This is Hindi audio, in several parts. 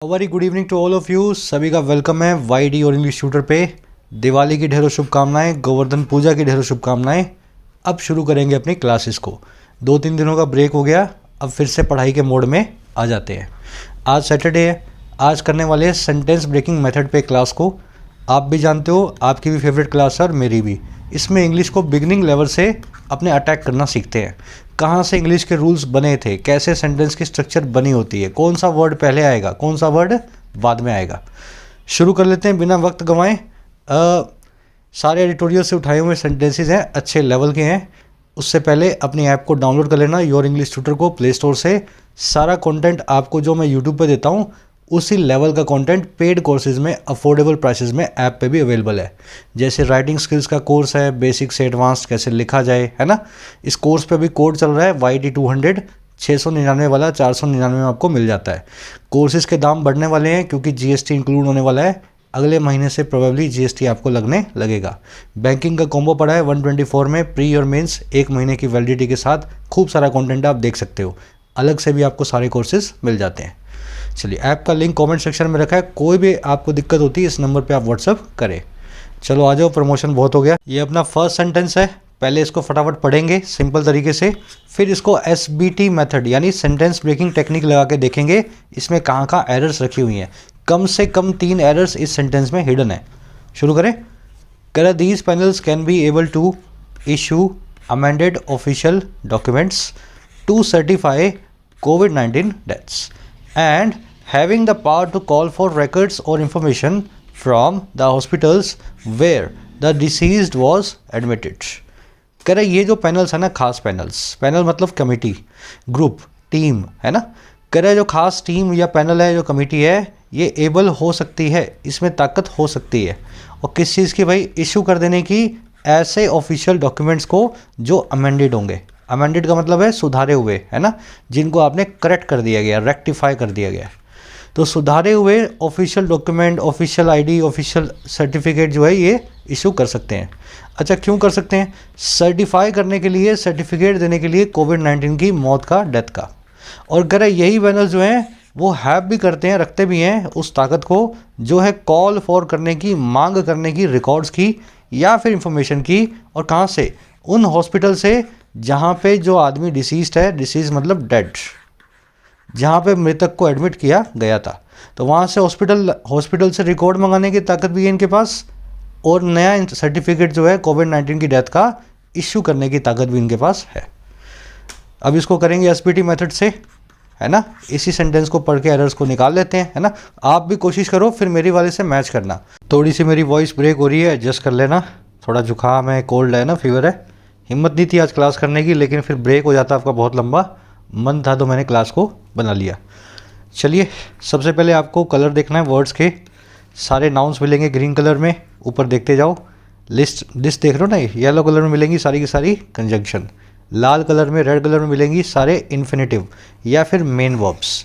Very good evening to all of you. सभी का वेलकम है वाईडी और इंग्लिश ट्यूटर पे। दिवाली की ढेरों शुभकामनाएं, गोवर्धन पूजा की ढेरों शुभकामनाएं। अब शुरू करेंगे अपनी क्लासेस को। 2-3 दिनों का ब्रेक हो गया, अब फिर से पढ़ाई के मोड में आ जाते हैं। आज सैटरडे है, आज करने वाले हैं सेंटेंस ब्रेकिंग मेथड पे क्लास को। आप भी जानते हो, आपकी भी फेवरेट क्लास है और मेरी भी। इसमें इंग्लिश को बिगनिंग लेवल से अपने अटैक करना सीखते हैं। कहाँ से इंग्लिश के रूल्स बने थे, कैसे सेंटेंस की स्ट्रक्चर बनी होती है, कौन सा वर्ड पहले आएगा, कौन सा वर्ड बाद में आएगा। शुरू कर लेते हैं बिना वक्त गंवाए। सारे एडिटोरियल से उठाए हुए सेंटेंसेस हैं, अच्छे लेवल के हैं। उससे पहले अपनी ऐप को डाउनलोड कर लेना, योर इंग्लिश ट्यूटर को प्ले स्टोर से। सारा कंटेंट आपको जो मैं यूट्यूब पे देता हूँ उसी लेवल का कंटेंट पेड कोर्सेज में अफोर्डेबल प्राइसेस में ऐप पे भी अवेलेबल है। जैसे राइटिंग स्किल्स का कोर्स है, बेसिक से एडवांस्ड कैसे लिखा जाए, है ना। इस कोर्स पे भी कोड चल रहा है YD200, 699 वाला 499 में आपको मिल जाता है। कोर्सेज के दाम बढ़ने वाले हैं क्योंकि GST इंक्लूड होने वाला है। अगले महीने से प्रोबेबली GST आपको लगने लगेगा। बैंकिंग का कॉम्बो पड़ा है 124 में, प्री और मेंस 1 महीने की वैलिडिटी के साथ। खूब सारा कंटेंट आप देख सकते हो। अलग से भी आपको सारे कोर्सेज मिल जाते हैं। चलिए, ऐप का लिंक कमेंट सेक्शन में रखा है, कोई भी आपको दिक्कत होती है इस नंबर पे आप व्हाट्सअप करें। चलो आ जाओ, प्रमोशन बहुत हो गया। ये अपना फर्स्ट सेंटेंस है, पहले इसको फटाफट पढ़ेंगे सिंपल तरीके से, फिर इसको SBT मेथड यानी सेंटेंस ब्रेकिंग टेक्निक लगा के देखेंगे इसमें कहाँ कहाँ एरर्स रखी हुई हैं। कम से कम 3 एरर्स इस सेंटेंस में हिडन है। शुरू करें। कह these panels can be able to issue amended official documents to certify COVID-19 deaths and having the power to call for records or information from the hospitals where the deceased was admitted। कह रहे ये जो पैनल्स है ना, खास पैनल्स, पैनल मतलब कमेटी, ग्रुप, टीम, है ना। कह रहे जो खास टीम या पैनल है, जो कमेटी है, ये एबल हो सकती है, इसमें ताकत हो सकती है। और किस चीज़ की भाई? इशू कर देने की ऐसे ऑफिशियल डॉक्यूमेंट्स को जो अमेंडेड होंगे। अमेंडेड का मतलब है सुधारे हुए, है ना, जिनको आपने करेक्ट कर दिया गया, रेक्टिफाई कर दिया गया। तो सुधारे हुए official document, official ID, official certificate जो है ये इशू कर सकते हैं। अच्छा, क्यों कर सकते हैं? सर्टिफाई करने के लिए, सर्टिफिकेट देने के लिए COVID-19 की मौत का, डेथ का। और अगर यही पैनल जो हैं वो हैव भी करते हैं, रखते भी हैं उस ताकत को जो है कॉल फॉर करने की, मांग करने की, रिकॉर्ड्स की या फिर इंफॉर्मेशन की। और कहाँ से? उन हॉस्पिटल से जहाँ पे जो आदमी डिसीज्ड है, डिसीज मतलब डेड, जहाँ पे मृतक को एडमिट किया गया था, तो वहाँ से हॉस्पिटल से रिकॉर्ड मंगाने की ताकत भी है इनके पास। और नया सर्टिफिकेट जो है COVID-19 की डेथ का इश्यू करने की ताकत भी इनके पास है। अब इसको करेंगे SBT मेथड से, है ना। इसी सेंटेंस को पढ़ के एरर्स को निकाल लेते हैं, है ना। आप भी कोशिश करो, फिर मेरी वाले से मैच करना। थोड़ी सी मेरी वॉइस ब्रेक हो रही है, एडजस्ट कर लेना। थोड़ा जुकाम है, कोल्ड है ना, फीवर है। हिम्मत नहीं थी आज क्लास करने की, लेकिन फिर ब्रेक हो जाता आपका बहुत लंबा। मन था तो मैंने क्लास को बना लिया। चलिए, सबसे पहले आपको कलर देखना है वर्ड्स के। सारे नाउन्स मिलेंगे ग्रीन कलर में, ऊपर देखते जाओ। लिस्ट देख रहे हो ना, येलो कलर में मिलेंगी सारी की सारी कंजंक्शन। लाल कलर में, रेड कलर में मिलेंगी सारे इन्फिनेटिव या फिर मेन वर्ब्स।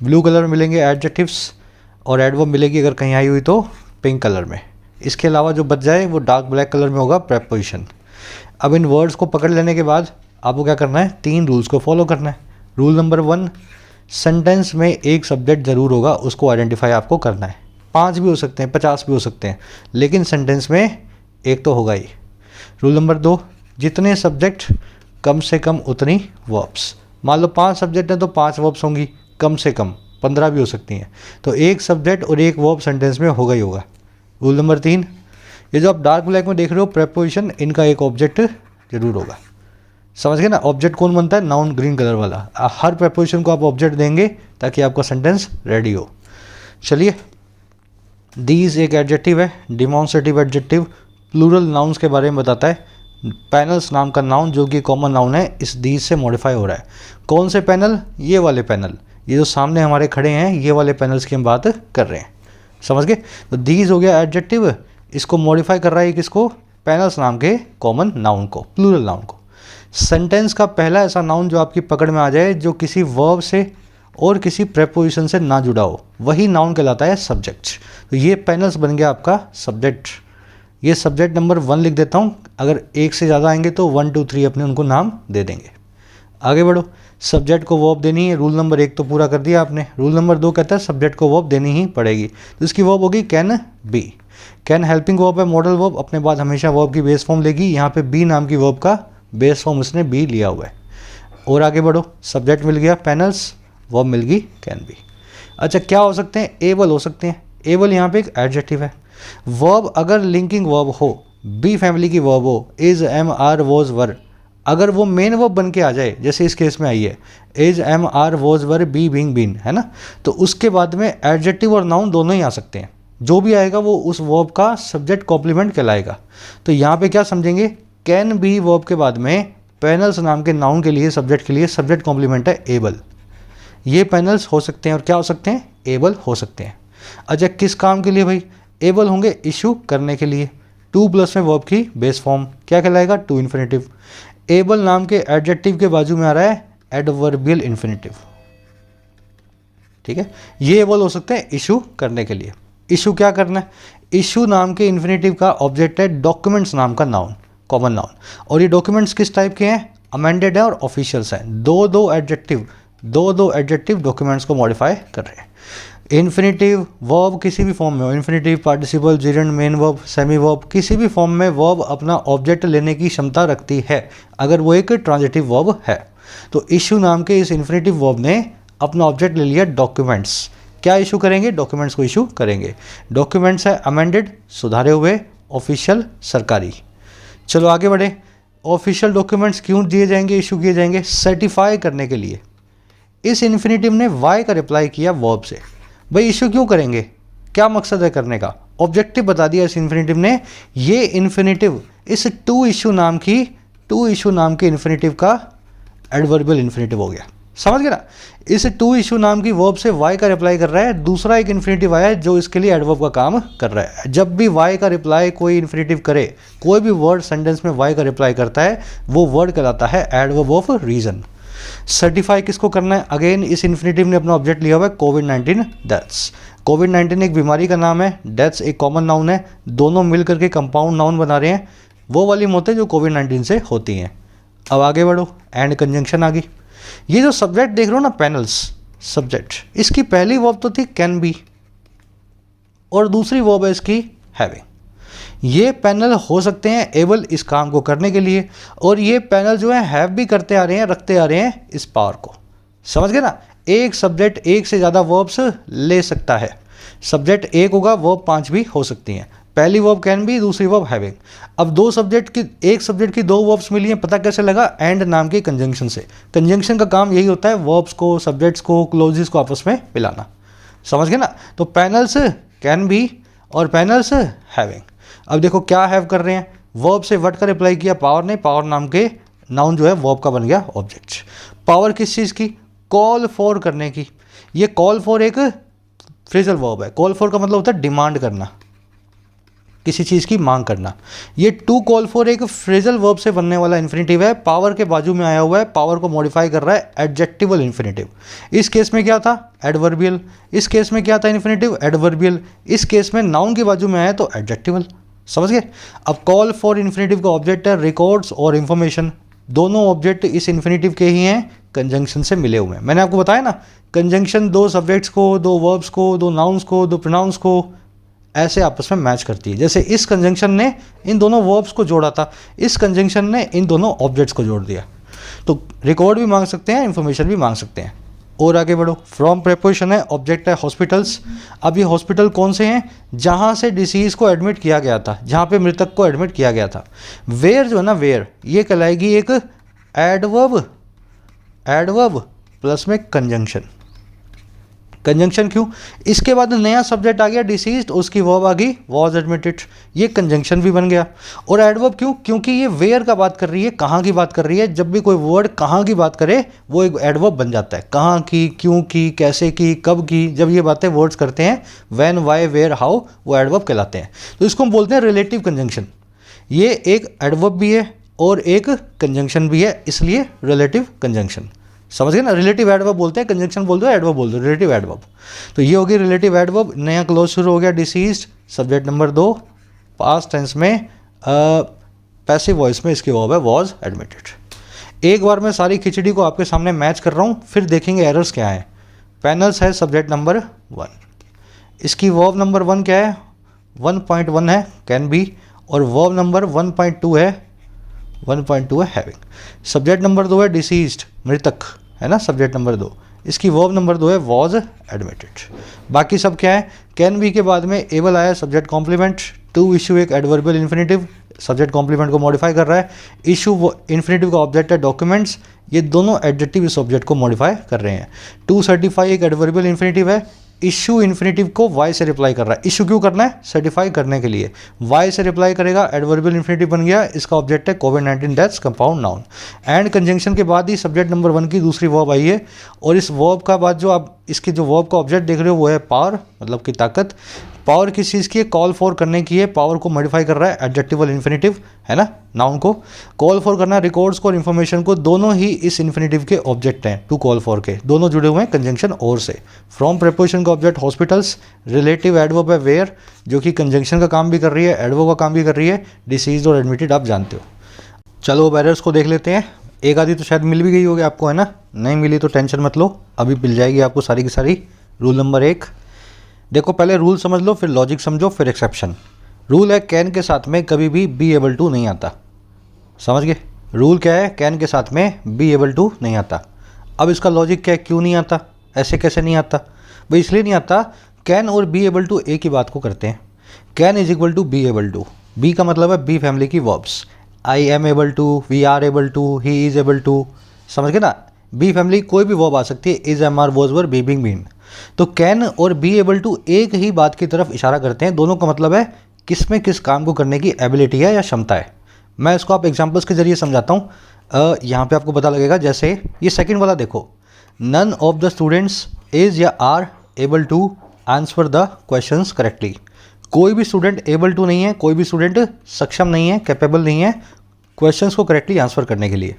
ब्लू कलर में मिलेंगे एडजेक्टिव्स, और एडवर्ब मिलेगी अगर कहीं आई हुई तो पिंक कलर में। इसके अलावा जो बच जाए वो डार्क ब्लैक कलर में होगा, प्रेपोजिशन। अब इन वर्ड्स को पकड़ लेने के बाद आपको क्या करना है? 3 रूल्स को फॉलो करना है। रूल नंबर 1, सेंटेंस में एक सब्जेक्ट ज़रूर होगा, उसको आइडेंटिफाई आपको करना है। 5 भी हो सकते हैं, 50 भी हो सकते हैं, लेकिन सेंटेंस में एक तो होगा ही। रूल नंबर 2, जितने सब्जेक्ट कम से कम उतनी वर्ब्स। मान लो 5 सब्जेक्ट हैं तो 5 वर्ब्स होंगी, कम से कम 15 भी हो सकती हैं। तो एक सब्जेक्ट और एक वर्ब सेंटेंस में होगा ही होगा। रूल नंबर 3, ये जो आप डार्क ब्लैक में देख रहे हो प्रेपोजिशन, इनका एक ऑब्जेक्ट जरूर होगा। समझ गए ना? ऑब्जेक्ट कौन बनता है? नाउन ग्रीन कलर वाला। हर प्रेपोजिशन को आप ऑब्जेक्ट देंगे ताकि आपका सेंटेंस रेडी हो। चलिए, दीज एक एडजेक्टिव है, डिमॉन्स्ट्रेटिव एडजेक्टिव, प्लूरल नाउन्स के बारे में बताता है। पैनल्स नाम का नाउन जो कि कॉमन नाउन है, इस दीज से मॉडिफाई हो रहा है। कौन से पैनल? ये वाले पैनल, ये जो सामने हमारे खड़े हैं, ये वाले पैनल्स की हम बात कर रहे हैं। समझ गए? तो दीज हो गया एडजेक्टिव, इसको मॉडिफाई कर रहा है किसको? पैनल्स नाम के कॉमन नाउन को, प्लूरल नाउन को। सेंटेंस का पहला ऐसा नाउन जो आपकी पकड़ में आ जाए, जो किसी वर्ब से और किसी प्रेपोजिशन से ना जुड़ा हो, वही नाउन कहलाता है सब्जेक्ट। तो ये पैनल्स बन गया आपका सब्जेक्ट। ये सब्जेक्ट नंबर 1 लिख देता हूँ, अगर एक से ज़्यादा आएंगे तो 1 2 3 अपने उनको नाम दे देंगे। आगे बढ़ो। सब्जेक्ट को वर्ब देनी है, रूल नंबर 1 तो पूरा कर दिया आपने। रूल नंबर 2 कहता है सब्जेक्ट को वर्ब देनी ही पड़ेगी, तो इसकी वर्ब होगी can be. Can helping verb है, मॉडल वर्ब, अपने बाद हमेशा वर्ब की बेस फॉर्म लेगी। यहाँ पे बी नाम की वर्ब का बेस फॉर्म उसने बी लिया हुआ है। और आगे बढ़ो, सब्जेक्ट मिल गया पैनल्स, वर्ब मिल गई कैन बी। अच्छा क्या हो सकते हैं, एबल हो सकते हैं। एबल यहाँ पे एक एडजेक्टिव है। वर्ब अगर लिंकिंग वर्ब हो, बी फैमिली की वर्ब हो, इज, एम, आर, वॉज, वर, अगर वो मेन वर्ब बन के आ जाए, जैसे इस केस में आई है is, am, are, was, were, be, being, been, है ना, तो उसके बाद में एडजेक्टिव और नाउन दोनों ही आ सकते हैं। जो भी आएगा वो उस वर्ब का सब्जेक्ट कॉम्प्लीमेंट कहलाएगा। तो यहाँ पे क्या समझेंगे, कैन बी वर्ब के बाद में पैनल्स नाम के नाउन के लिए, सब्जेक्ट के लिए सब्जेक्ट कॉम्प्लीमेंट है एबल। ये पैनल्स हो सकते हैं और क्या हो सकते हैं, एबल हो सकते हैं। अच्छा किस काम के लिए भाई, एबल होंगे इशू करने के लिए। टू प्लस में वर्ब की बेस फॉर्म क्या कहलाएगा, टू इन्फिनेटिव। एबल नाम के एडजेक्टिव के बाजू में आ रहा है एडवर्बियल इन्फिनेटिव, ठीक है। ये एबल हो सकते हैं इशू करने के लिए। इशू क्या करना है, इशू नाम के इन्फिनेटिव का ऑब्जेक्ट है डॉक्यूमेंट्स नाम का नाउन, कॉमन नाउन। और ये डॉक्यूमेंट्स किस टाइप के हैं, अमेंडेड है और ऑफिशियल्स हैं। दो एडजेक्टिव डॉक्यूमेंट्स को मॉडिफाई कर रहे हैं। इन्फिनेटिव वर्ब किसी भी फॉर्म में हो, infinitive, participle, gerund, main verb, semi verb, किसी भी फॉर्म में वर्ब अपना ऑब्जेक्ट लेने की क्षमता रखती है अगर वो एक ट्रांजिटिव वर्ब है। तो इशू नाम के इस इन्फिनेटिव वर्ब ने अपना ऑब्जेक्ट ले लिया डॉक्यूमेंट्स। क्या इशू करेंगे, डॉक्यूमेंट्स को इशू करेंगे। डॉक्यूमेंट्स है अमेंडेड, सुधारे हुए, ऑफिशियल, सरकारी। चलो आगे बढ़े। ऑफिशियल डॉक्यूमेंट्स क्यों दिए जाएंगे, इशू किए जाएंगे, सर्टिफाई करने के लिए। इस इन्फिनेटिव ने वाई का रिप्लाई किया वर्ब से। भाई इशू क्यों करेंगे, क्या मकसद है करने का, ऑब्जेक्टिव बता दिया इस इन्फिनेटिव ने। ये इन्फिनेटिव इस टू इशू नाम के इन्फिनेटिव का एडवर्बियल इन्फिनेटिव हो गया, समझ गए ना। इस टू इशू नाम की वर्ब से वाई का रिप्लाई कर रहा है। दूसरा एक इन्फिनेटिव आया है जो इसके लिए एडवर्ब का काम कर रहा है। जब भी वाई का रिप्लाई कोई इन्फिनेटिव करे, कोई भी वर्ड सेंटेंस में वाई का रिप्लाई करता है, वो वर्ड कहलाता है एडवर्ब ऑफ रीजन। सर्टिफाई किसको करना है, अगेन इस इन्फिनेटिव ने अपना ऑब्जेक्ट लिया हुआ है कोविड-19 डेथ्स। कोविड-19 एक बीमारी का नाम है, डेथ्स एक कॉमन नाउन है, दोनों मिलकर के कंपाउंड नाउन बना रहे हैं। वो वाली मौतें जो कोविड-19 से होती हैं। अब आगे बढ़ो, एंड कंजंक्शन आ गई। ये जो सब्जेक्ट देख रहे हो ना, पैनल्स सब्जेक्ट, इसकी पहली वर्ब तो थी कैन बी और दूसरी वर्ब है इसकी हैविंग। ये पैनल हो सकते हैं एबल इस काम को करने के लिए, और ये पैनल जो है हैव भी करते आ रहे हैं, रखते आ रहे हैं इस पावर को, समझ गए ना। एक सब्जेक्ट एक से ज़्यादा वर्ब्स ले सकता है। सब्जेक्ट एक होगा, वर्ब 5 भी हो सकती हैं। पहली वर्ब कैन बी, दूसरी वर्ब हैविंग। अब एक सब्जेक्ट की 2 वर्ब्स मिली हैं, पता कैसे लगा, एंड नाम के कंजंक्शन से। कंजंक्शन का काम यही होता है वर्ब्स को, सब्जेक्ट्स को, क्लोजेस को आपस में मिलाना, समझ गए ना। तो पैनल्स कैन बी और पैनल्स हैविंग। अब देखो क्या हैव कर रहे हैं, वर्ब से व्हाट का रिप्लाई किया पावर ने, पावर नाम के नाउन जो है वर्ब का बन गया ऑब्जेक्ट। पावर किस चीज़ की, कॉल फॉर करने की। ये कॉल फॉर एक फ्रेजल वर्ब है। कॉल फॉर का मतलब होता है डिमांड करना, किसी चीज़ की मांग करना। ये टू कॉल फॉर एक फ्रेजल वर्ब से बनने वाला इन्फिनेटिव है, पावर के बाजू में आया हुआ है, पावर को मॉडिफाई कर रहा है एडजेक्टिवल इन्फिनेटिव। इस केस में क्या था, एडवर्बियल। इस केस में क्या था इन्फिनेटिव, एडवर्बियल। इस केस में नाउन के बाजू में आया तो एडजेक्टिवल, समझ गए। अब कॉल फॉर इन्फिनेटिव का ऑब्जेक्ट है रिकॉर्ड्स और इंफॉर्मेशन। दोनों ऑब्जेक्ट इस इन्फिनेटिव के ही हैं, कंजंक्शन से मिले हुए हैं। मैंने आपको बताया ना, कंजंक्शन 2 सब्जेक्ट्स को, 2 वर्ब्स को, 2 नाउन्स को, 2 प्रोनाउंस को ऐसे आपस में मैच करती है। जैसे इस कंजंक्शन ने इन दोनों वर्ब्स को जोड़ा था, इस कंजंक्शन ने इन दोनों ऑब्जेक्ट्स को जोड़ दिया। तो रिकॉर्ड भी मांग सकते हैं, इन्फॉर्मेशन भी मांग सकते हैं। और आगे बढ़ो, फ्रॉम प्रेपोजिशन है, ऑब्जेक्ट है हॉस्पिटल्स। अब ये हॉस्पिटल कौन से हैं, जहाँ से डिसीज़ को एडमिट किया गया था, जहाँ पे मृतक को एडमिट किया गया था। वेयर जो है ना, वेयर, ये कहलाएगी एक एडवर्ब प्लस में कंजंक्शन। कंजंक्शन क्यों, इसके बाद नया सब्जेक्ट आ गया डिसीज्ड, उसकी वर्ब आ गई वॉज एडमिटेड, ये कंजंक्शन भी बन गया। और एडवर्ब क्यों, क्योंकि ये वेयर का बात कर रही है, कहाँ की बात कर रही है। जब भी कोई वर्ड कहाँ की बात करे वो एक एडवर्ब बन जाता है। कहाँ की, क्यों की, कैसे की, कब की, जब ये बातें वर्ड्स करते हैं, व्हेन, व्हाई, वेयर, हाउ, वो एडवर्ब कहलाते हैं। तो इसको हम बोलते हैं रिलेटिव कंजंक्शन। ये एक एडवर्ब भी है और एक कंजंक्शन भी है, इसलिए रिलेटिव कंजंक्शन, समझ गए ना। रिलेटिव एडवर्ब बोलते हैं, कंजंक्शन बोलते हो, एडवर्ब बोलते हो, रिलेटिव एडवर्ब। तो ये होगी रिलेटिव एडवर्ब। नया क्लोज शुरू हो गया, deceased, subject number 2, past tense में पैसिव वॉइस में इसकी वर्ब है वॉज एडमिटेड। एक बार मैं सारी खिचड़ी को आपके सामने मैच कर रहा हूँ, फिर देखेंगे एरर्स क्या हैं। पैनल्स है सब्जेक्ट नंबर 1, इसकी वर्ब नंबर 1 क्या है, 1.1 है कैन बी, और वर्ब नंबर 1.2 है, 1.2 है हैविंग। सब्जेक्ट नंबर 2 है डिसीज्ड, मृतक है ना, सब्जेक्ट नंबर 2, इसकी वर्ब नंबर 2 है वॉज एडमिटेड। बाकी सब क्या है, कैन बी के बाद में एबल आया सब्जेक्ट कॉम्प्लीमेंट, टू इशू एक एडवर्बियल इन्फिनेटिव सब्जेक्ट कॉम्प्लीमेंट को मॉडिफाई कर रहा है, इशू इन्फिनेटिव का ऑब्जेक्ट है डॉक्यूमेंट्स, ये दोनों एडजेक्टिव इस ऑब्जेक्ट को मॉडिफाई कर रहे हैं। टू सर्टिफाई एक एडवर्बियल इन्फिनेटिव है, इशू इन्फिनेटिव को वाई से रिप्लाई कर रहा है, इशू क्यों करना है, सर्टिफाई करने के लिए, वाई से रिप्लाई करेगा, एडवर्बियल इन्फिनेटिव बन गया, इसका ऑब्जेक्ट है कोविड-19 deaths compound noun. And conjunction के बाद ही सब्जेक्ट नंबर 1 की दूसरी वर्ब आई है, और इस वर्ब का बाद जो आप इसकी जो वर्ब का ऑब्जेक्ट देख रहे हो वो है पावर, मतलब कि ताकत। पावर किस चीज़ की है, कॉल फॉर करने की है, पावर को मॉडिफाई कर रहा है एडजेक्टिवल इन्फिनेटिव है ना, नाउन को कॉल फॉर करना, रिकॉर्ड्स को और इन्फॉर्मेशन को, दोनों ही इस इन्फिनेटिव के ऑब्जेक्ट हैं, टू कॉल फॉर के, दोनों जुड़े हुए हैं कंजंक्शन और से। फ्रॉम प्रीपोजिशन का ऑब्जेक्ट हॉस्पिटल्स, रिलेटिव एडवर्ब है वेयर, जो कि कंजंक्शन का काम भी कर रही है, एडवर्ब का काम भी कर रही है, डिसीज्ड और एडमिटेड आप जानते हो। चलो अब एरर्स को देख लेते हैं। एक आधी तो शायद मिल भी गई होगी आपको है ना, नहीं मिली तो टेंशन मत लो, अभी मिल जाएगी आपको सारी की सारी। रूल नंबर 1 देखो, पहले रूल समझ लो, फिर लॉजिक समझो, फिर एक्सेप्शन। रूल है कैन के साथ में कभी भी बी एबल टू नहीं आता, समझ गए। रूल क्या है, कैन के साथ में बी एबल टू नहीं आता। अब इसका लॉजिक क्या है, क्यों नहीं आता, ऐसे कैसे नहीं आता भाई, इसलिए नहीं आता, कैन और बी एबल टू एक ही बात को करते हैं। Can is equal to be able to, be का मतलब है बी फैमिली की verbs, I am able to, we are able to, he is able to, समझ गए ना। बी फैमिली कोई भी वर्ब आ सकती है, is, am, are, was, were, be, being, been. तो कैन और बी एबल टू एक ही बात की तरफ इशारा करते हैं, दोनों का मतलब है किस में किस काम को करने की एबिलिटी है या क्षमता है। मैं इसको आप एग्जांपल्स के जरिए समझाता हूँ, यहाँ पे आपको पता लगेगा। जैसे ये सेकंड वाला देखो, none of the students is या are able to answer the questions correctly. कोई भी स्टूडेंट एबल टू नहीं है, कोई भी स्टूडेंट सक्षम नहीं है, कैपेबल नहीं है क्वेश्चंस को करेक्टली आंसर करने के लिए।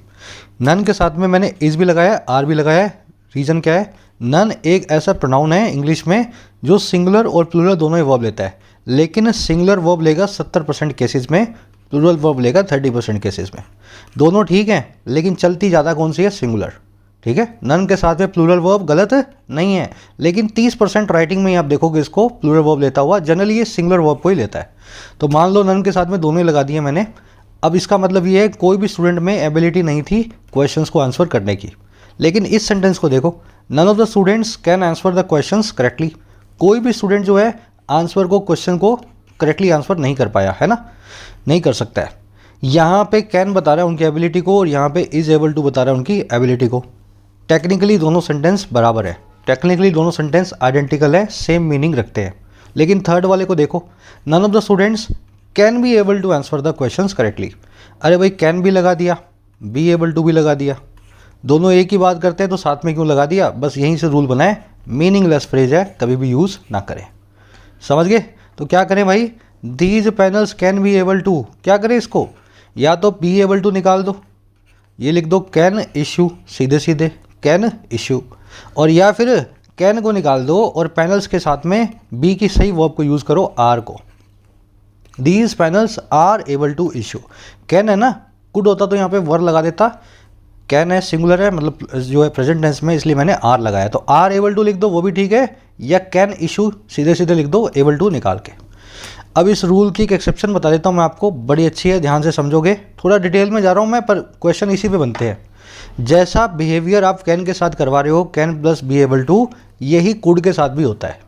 नन के साथ में मैंने इज भी लगाया, आर भी लगाया है। रीज़न क्या है, नन एक ऐसा प्रोनाउन है इंग्लिश में जो सिंगुलर और प्लूरल दोनों ही वर्ब लेता है, लेकिन सिंगुलर वर्ब लेगा 70% केसेस में, प्लूरल वर्ब लेगा 30% केसेस में। दोनों ठीक हैं, लेकिन चलती ज़्यादा कौन सी है, सिंगुलर। ठीक है, नन के साथ में प्लूरल वर्ब गलत नहीं है, लेकिन 30% राइटिंग में आप देखोगे इसको प्लूरल वर्ब लेता हुआ, जनरली ये सिंगुलर वर्ब को ही लेता है। तो मान लो नन के साथ में दोनों ही लगा दिए मैंने। अब इसका मतलब ये है कोई भी स्टूडेंट में एबिलिटी नहीं थी क्वेश्चंस को आंसर करने की। लेकिन इस सेंटेंस को देखो, none of the students can answer the questions correctly. कोई भी स्टूडेंट जो है आंसर को, क्वेश्चन को करेक्टली आंसर नहीं कर पाया है ना, नहीं कर सकता है। यहाँ पे कैन बता रहा है उनकी एबिलिटी को, और यहाँ पे इज एबल टू बता रहा है उनकी एबिलिटी को। टेक्निकली दोनों सेंटेंस बराबर है, टेक्निकली दोनों सेंटेंस आइडेंटिकल है, सेम मीनिंग रखते हैं। लेकिन थर्ड वाले को देखो, none of the students can be able to answer the questions correctly. अरे भाई, कैन भी लगा दिया, बी एबल टू भी लगा दिया, दोनों एक ही बात करते हैं तो साथ में क्यों लगा दिया। बस यहीं से रूल बना है, मीनिंगलेस फ्रेज है, कभी भी यूज़ ना करें, समझ गए। तो क्या करें भाई, these panels can be able to, क्या करें इसको, या तो बी एबल टू निकाल दो, ये लिख दो कैन इशू, सीधे सीधे कैन इशू, और या फिर कैन को निकाल दो और पैनल्स के साथ में बी की सही वर्ब को यूज़ करो, आर को। These panels are able to issue, can है ना, कुड होता तो यहाँ पे वर लगा देता, कैन है सिंगुलर है, मतलब जो है प्रेजेंट टेंस में, इसलिए मैंने आर लगाया। तो आर एबल टू लिख दो, वो भी ठीक है, या कैन इशू सीधे सीधे लिख दो, एबल टू निकाल के। अब इस रूल की एक एक्सेप्शन बता देता हूँ मैं आपको, बड़ी अच्छी है, ध्यान से समझोगे। थोड़ा डिटेल में जा रहा हूँ मैं, पर क्वेश्चन इसी पे बनते हैं। जैसा बिहेवियर आप कैन के साथ करवा रहे हो, can plus be able to, यही कुड के साथ भी होता है,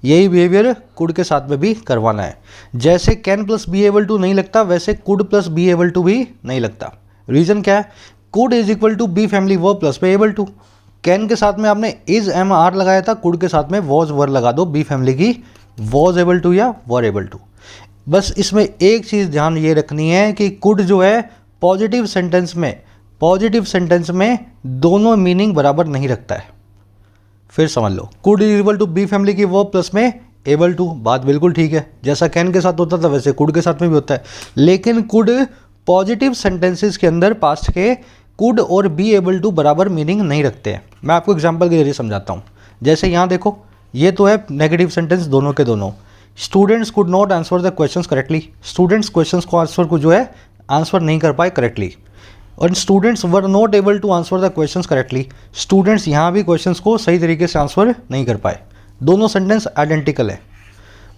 यही बिहेवियर कुड के साथ में भी करवाना है। जैसे can plus be able to नहीं लगता, वैसे could plus be able to भी नहीं लगता। रीज़न क्या है, could is equal to be family verb plus be able to. Can के साथ में आपने इज, एम, आर लगाया था, कुड के साथ में वॉज, वर लगा दो, बी फैमिली की वॉज एबल टू या वर एबल टू। बस इसमें एक चीज़ ध्यान ये रखनी है कि कुड जो है पॉजिटिव सेंटेंस में दोनों मीनिंग बराबर नहीं रखता है। फिर समझ लो, could is equal to be family की वर्ब प्लस में एबल टू, बात बिल्कुल ठीक है, जैसा कैन के साथ होता था वैसे कुड के साथ में भी होता है। लेकिन कुड पॉजिटिव सेंटेंसेस के अंदर पास्ट के कुड और बी एबल टू बराबर मीनिंग नहीं रखते हैं। मैं आपको एग्जांपल के जरिए समझाता हूँ। जैसे यहाँ देखो, ये तो है नेगेटिव सेंटेंस दोनों के दोनों। Students could not answer the questions correctly, students questions को आंसर को जो है आंसर नहीं कर पाए करेक्टली। और students were not able to answer the questions correctly, students यहाँ भी क्वेश्चंस को सही तरीके से आंसर नहीं कर पाए। दोनों सेंटेंस आइडेंटिकल है।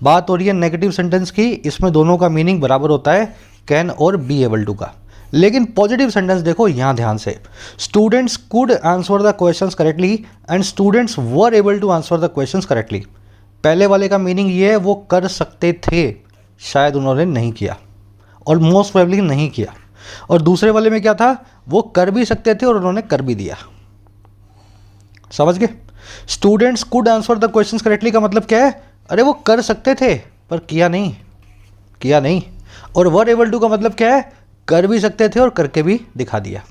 बात हो रही है नेगेटिव सेंटेंस की, इसमें दोनों का मीनिंग बराबर होता है, कैन और बी एबल टू का। लेकिन पॉजिटिव सेंटेंस देखो यहाँ ध्यान से, students could answer the questions correctly and students were able to answer the questions correctly. पहले वाले का मीनिंग ये है वो कर सकते थे, शायद उन्होंने नहीं किया और मोस्ट प्रोबेबली नहीं किया। और दूसरे वाले में क्या था, वो कर भी सकते थे और उन्होंने कर भी दिया। समझ गए? Students could answer the questions correctly का मतलब क्या है, अरे वो कर सकते थे पर किया नहीं। और वर एबल टू का मतलब क्या है, कर भी सकते थे और करके भी दिखा दिया।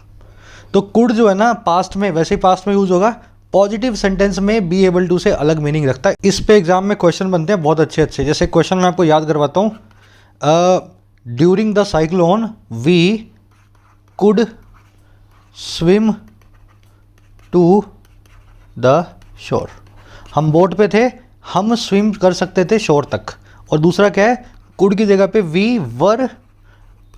तो कुड जो है ना पास्ट में, वैसे ही पास्ट में यूज होगा, पॉजिटिव सेंटेंस में बी एबल टू से अलग मीनिंग रखता है। इस पे एग्जाम में क्वेश्चन बनते हैं बहुत अच्छे अच्छे। जैसे क्वेश्चन मैं आपको याद करवाता हूँ, during the cyclone we could swim to the shore. हम बोट पे थे, हम स्विम कर सकते थे शोर तक। और दूसरा क्या है, कुड की जगह पे we were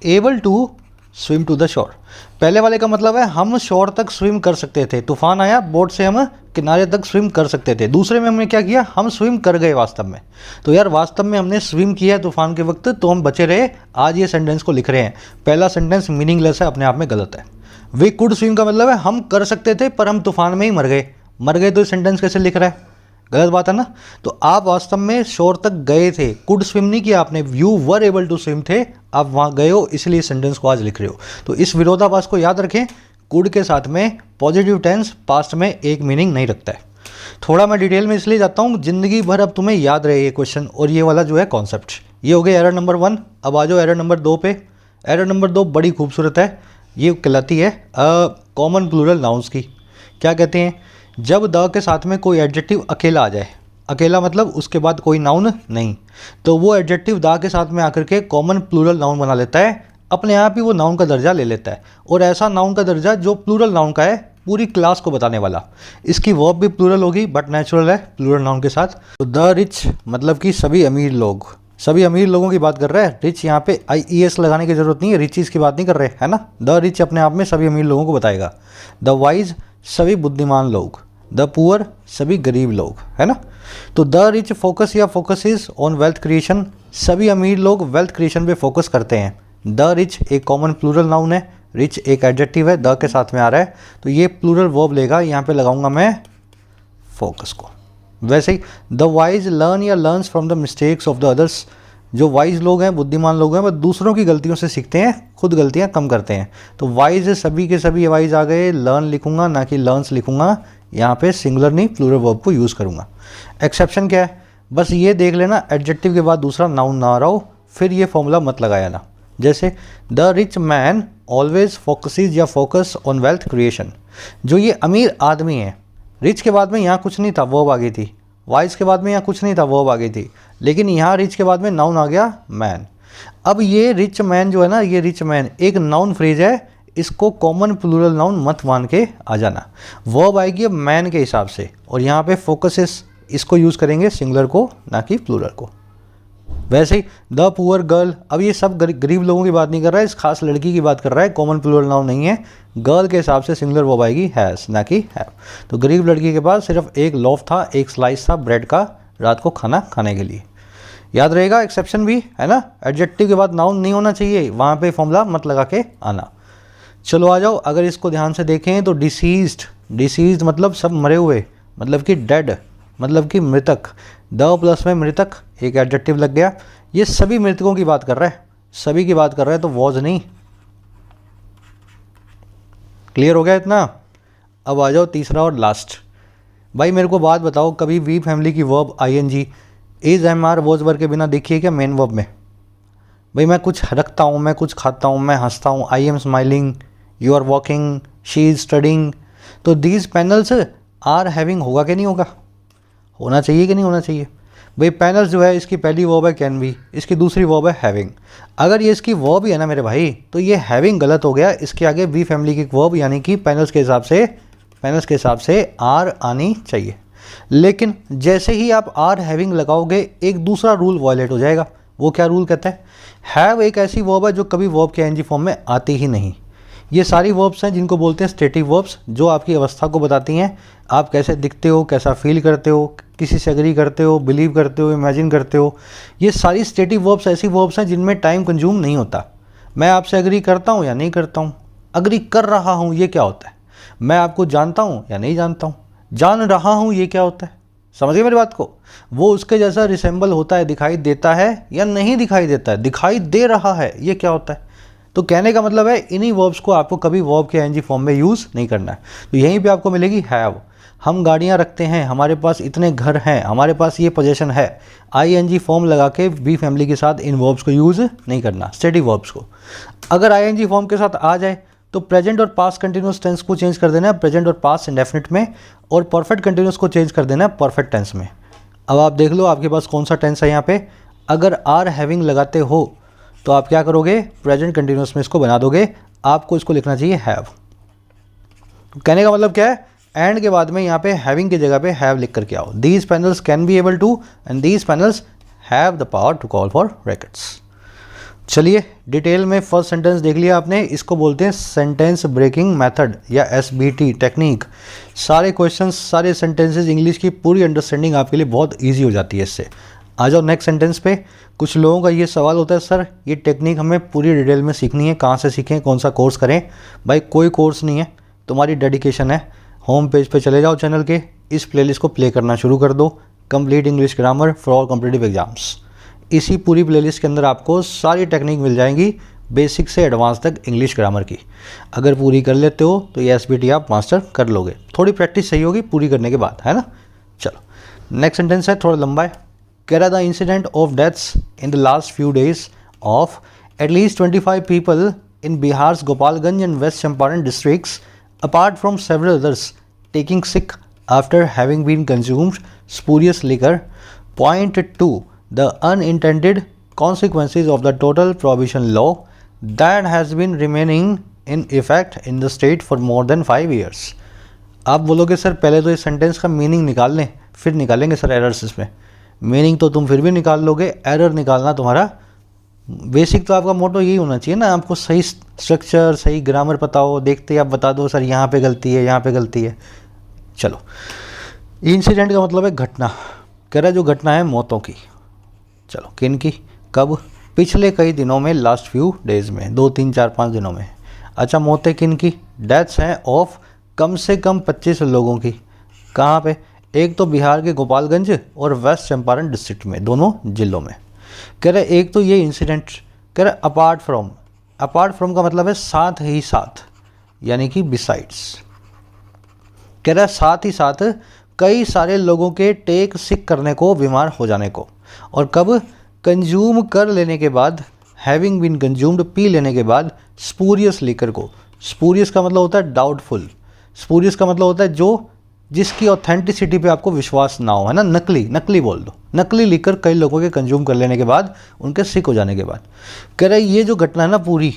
able to swim to the shore. पहले वाले का मतलब है हम शोर तक स्विम कर सकते थे, तूफान आया बोट से हम किनारे तक स्विम कर सकते थे। दूसरे में हमने क्या किया, हम स्विम कर गए वास्तव में। तो यार वास्तव में हमने स्विम किया तूफान के वक्त, तो हम बचे रहे। आज ये सेंटेंस को लिख रहे हैं, पहला सेंटेंस मीनिंगलेस है, अपने आप में गलत है। वी कुड स्विम का मतलब है हम कर सकते थे पर हम तूफान में ही मर गए तो सेंटेंस कैसे लिख रहा है, गलत बात है ना। तो आप वास्तव में शोर तक गए थे, कुड स्विम नहीं किया आपने, you were able to swim थे, आप वहाँ गए हो, इसलिए सेंटेंस को आज लिख रहे हो। तो इस विरोधाभास को याद रखें, कुड के साथ में पॉजिटिव टेंस पास्ट में एक मीनिंग नहीं रखता है। थोड़ा मैं डिटेल में इसलिए जाता हूँ, जिंदगी भर अब तुम्हें याद रहे ये क्वेश्चन और ये वाला जो है कॉन्सेप्ट। ये हो गया एरर नंबर 1। अब आ जाओ एरर नंबर 2 पे। एरर नंबर 2 बड़ी खूबसूरत है, ये कहलाती है कॉमन प्लूरल नाउन्स की। क्या कहते हैं, जब द के साथ में कोई एडजेक्टिव अकेला आ जाए, अकेला मतलब उसके बाद कोई नाउन नहीं, तो वो एडजेक्टिव द के साथ में आकर के कॉमन प्लूरल नाउन बना लेता है, अपने आप ही वो नाउन का दर्जा ले लेता है। और ऐसा नाउन का दर्जा जो प्लूरल नाउन का है, पूरी क्लास को बताने वाला। इसकी वर्ब भी प्लूरल होगी, बट नेचुरल है प्लूरल नाउन के साथ। तो द रिच मतलब कि सभी अमीर लोग, सभी अमीर लोगों की बात कर रहा है। रिच यहाँ पे IES लगाने की जरूरत नहीं है, रिचीज की बात नहीं कर रहे, है ना। द रिच अपने आप में सभी अमीर लोगों को बताएगा। द वाइज सभी बुद्धिमान लोग, द पुअर सभी गरीब लोग, है ना। तो द रिच फोकस या फोकसेस ऑन वेल्थ क्रिएशन, सभी अमीर लोग वेल्थ क्रिएशन पे फोकस करते हैं। द रिच एक कॉमन प्लूरल नाउन है, रिच एक एडजेक्टिव है, द के साथ में आ रहा है, तो ये प्लूरल वर्ब लेगा। यहाँ पे लगाऊंगा मैं फोकस को। वैसे ही द वाइज लर्न या learns from the mistakes of the others, जो वाइज लोग हैं, बुद्धिमान लोग हैं, वह दूसरों की गलतियों से सीखते हैं, खुद गलतियां कम करते हैं। तो वाइज सभी के सभी वाइज आ गए, लर्न लिखूंगा ना कि लर्न्स लिखूंगा, यहाँ पे सिंगुलर नहीं प्लूरल वर्ब को यूज़ करूँगा। एक्सेप्शन क्या है, बस ये देख लेना एडजेक्टिव के बाद दूसरा नाउन ना आ रहा हो, फिर ये फॉर्मूला मत लगाया ना। जैसे the rich man always focuses या फोकस ऑन वेल्थ क्रिएशन, जो ये अमीर आदमी है, रिच के बाद में यहाँ कुछ नहीं था, वर्ब आ गई थी, वाइज के बाद में यहाँ कुछ नहीं था, वर्ब आ गई थी, लेकिन यहाँ रिच के बाद में नाउन आ गया मैन। अब ये रिच मैन जो है ना, ये रिच मैन एक नाउन फ्रेज है, इसको कॉमन प्लूरल नाउन मत मान के आ जाना। वर्ब आएगी अब मैन के हिसाब से, और यहाँ पे फोकसेस इसको यूज़ करेंगे सिंगुलर को ना कि प्लूरल को। वैसे ही द पुअर गर्ल, अब ये सब गरीब लोगों की बात नहीं कर रहा है, इस खास लड़की की बात कर रहा है, कॉमन प्लूरल नाउन नहीं है। गर्ल के हिसाब से सिंगुलर वर्ब आएगी हैज़ ना कि हैव। तो गरीब लड़की के पास सिर्फ एक लोफ था, एक स्लाइस था ब्रेड का रात को खाना खाने के लिए। याद रहेगा एक्सेप्शन भी है ना, एडजेक्टिव के बाद नाउन नहीं होना चाहिए, वहाँ पे फॉर्मूला मत लगा के आना। चलो आ जाओ, अगर इसको ध्यान से देखें तो डिसीज्ड मतलब सब मरे हुए, मतलब कि डेड मतलब कि मृतक। द प्लस में मृतक एक एडजेक्टिव लग गया, ये सभी मृतकों की बात कर रहा है, सभी की बात कर रहा है, तो वॉज नहीं। क्लियर हो गया इतना। अब आ जाओ तीसरा और लास्ट। भाई मेरे को बात बताओ, कभी वी फैमिली की verb ING is MR was verb के बिना देखिए क्या मेन वर्ब में। भाई मैं कुछ रखता हूँ, मैं कुछ खाता हूँ, मैं हंसता हूँ, I am smiling, you are walking, she is studying, तो दीज पैनल्स आर हैविंग होगा कि नहीं होगा, होना चाहिए कि नहीं होना चाहिए। भाई पैनल्स जो है इसकी पहली वर्ब है कैन बी, इसकी दूसरी वर्ब है हैविंग। अगर ये इसकी वर्ब ही है ना मेरे भाई, तो ये हैविंग गलत हो गया, इसके आगे वी फैमिली की वर्ब यानी कि पैनल्स के हिसाब से आर आनी चाहिए। लेकिन जैसे ही आप आर हैविंग लगाओगे, एक दूसरा रूल वायलेट हो जाएगा। वो क्या रूल कहता है, हैव एक ऐसी वर्ब है जो कभी वर्ब के ING फॉर्म में आती ही नहीं। ये सारी वर्ब्स हैं जिनको बोलते हैं स्टेटिव वर्ब्स, जो आपकी अवस्था को बताती हैं, आप कैसे दिखते हो, कैसा फील करते हो, किसी से एग्री करते हो, बिलीव करते हो, इमेजिन करते हो। ये सारी स्टेटिव वर्ब्स ऐसी वर्ब्स हैं जिनमें टाइम कंज्यूम नहीं होता। मैं आपसे एग्री करता हूँ या नहीं करता हूँ, एग्री कर रहा हूँ, ये क्या होता है। मैं आपको जानता हूँ या नहीं जानता हूँ, जान रहा हूँ, ये क्या होता है। समझ गए मेरी बात को। वो उसके जैसा रिसेंबल होता है, दिखाई देता है या नहीं दिखाई देता है, दिखाई दे रहा है, ये क्या होता है। तो कहने का मतलब है इन्हीं वर्ब्स को आपको कभी वर्ब के आईएनजी फॉर्म में यूज़ नहीं करना है। तो यहीं पे आपको मिलेगी हैव। हम गाड़ियाँ रखते हैं, हमारे पास इतने घर हैं, हमारे पास ये पोजीशन है। आईएनजी फॉर्म लगा के बी फैमिली के साथ इन वर्ब्स को यूज़ नहीं करना, स्टेटिव वर्ब्स को। अगर आईएनजी फॉर्म के साथ आ जाए तो प्रेजेंट और पास्ट कंटिन्यूस टेंस को चेंज कर देना है प्रेजेंट और पास्ट इंडेफिनिट में, और परफेक्ट कंटिन्यूस को चेंज कर देना है परफेक्ट टेंस में। अब आप देख लो आपके पास कौन सा टेंस है यहाँ पे। अगर आर हैविंग लगाते हो तो आप क्या करोगे, प्रेजेंट कंटिन्यूस में इसको बना दोगे। आपको इसको लिखना चाहिए हैव। कहने का मतलब क्या है, एंड के बाद में यहाँ पे हैविंग की जगह पे हैव लिख करके आओ। These panels can be able to and these panels have the power to call for rackets. चलिए डिटेल में फर्स्ट सेंटेंस देख लिया आपने, इसको बोलते हैं सेंटेंस ब्रेकिंग मेथड या एसबीटी टेक्निक। सारे क्वेश्चंस, सारे सेंटेंसेस, इंग्लिश की पूरी अंडरस्टैंडिंग आपके लिए बहुत ईजी हो जाती है इससे। आ जाओ नेक्स्ट सेंटेंस पे। कुछ लोगों का ये सवाल होता है, सर ये टेक्निक हमें पूरी डिटेल में सीखनी है, कहाँ से सीखें, कौन सा कोर्स करें। भाई कोई कोर्स नहीं है, तुम्हारी डेडिकेशन है। होम पेज पे चले जाओ चैनल के, इस प्लेलिस्ट को प्ले करना शुरू कर दो, complete English grammar for all competitive exams. इसी पूरी प्लेलिस्ट के अंदर आपको सारी टेक्निक मिल जाएंगी, बेसिक से एडवांस तक इंग्लिश ग्रामर की। अगर पूरी कर लेते हो तो ये एसबीटी आप मास्टर कर लोगे। थोड़ी प्रैक्टिस सही होगी पूरी करने के बाद, है ना। चलो नेक्स्ट सेंटेंस है, थोड़ा लंबा है। Kera, the incident of deaths in the last few days of at least 25 people in Bihar's Gopalganj and West Champaran districts, apart from several others taking sick after having been consumed spurious liquor, point to the unintended consequences of the total prohibition law that has been remaining in effect in the state for more than 5 years. आप बोलोगे सर पहले तो इस सेंटेंस का मीनिंग निकाल लें, फिर निकालेंगे सर एरर्स इसमें। मीनिंग तो तुम फिर भी निकाल लोगे, एरर निकालना तुम्हारा बेसिक तो आपका मोटो यही होना चाहिए ना। आपको सही स्ट्रक्चर, सही ग्रामर पता हो, देखते ही आप बता दो सर यहाँ पे गलती है, यहाँ पे गलती है। चलो इंसिडेंट का मतलब है घटना, कह रहा है जो घटना है मौतों की। चलो किन की, कब, पिछले कई दिनों में, लास्ट फ्यू डेज में, 2 3 4 5 दिनों में। अच्छा मौतें किन की, डेथ्स हैं ऑफ कम से कम 25 लोगों की। कहाँ पे, एक तो बिहार के गोपालगंज और वेस्ट चंपारण डिस्ट्रिक्ट में, दोनों जिलों में। कह रहे एक तो ये इंसिडेंट, कह रहे अपार्ट फ्रॉम का मतलब है साथ ही साथ, यानी कि बिसाइड्स। कह रहा साथ ही साथ कई सारे लोगों के टेक सिक करने को, बीमार हो जाने को। और कब, कंज्यूम कर लेने के बाद, हैविंग बीन कंज्यूम्ड, पी लेने के बाद, स्पूरियस लिकर को। स्पूरियस का मतलब होता है डाउटफुल, स्पूरियस का मतलब होता है जो जिसकी ऑथेंटिसिटी पे आपको विश्वास ना हो, है ना। नकली बोल दो, नकली लिकर कई लोगों के कंज्यूम कर लेने के बाद, उनके सिक हो जाने के बाद। कह रहे ये जो घटना है ना पूरी,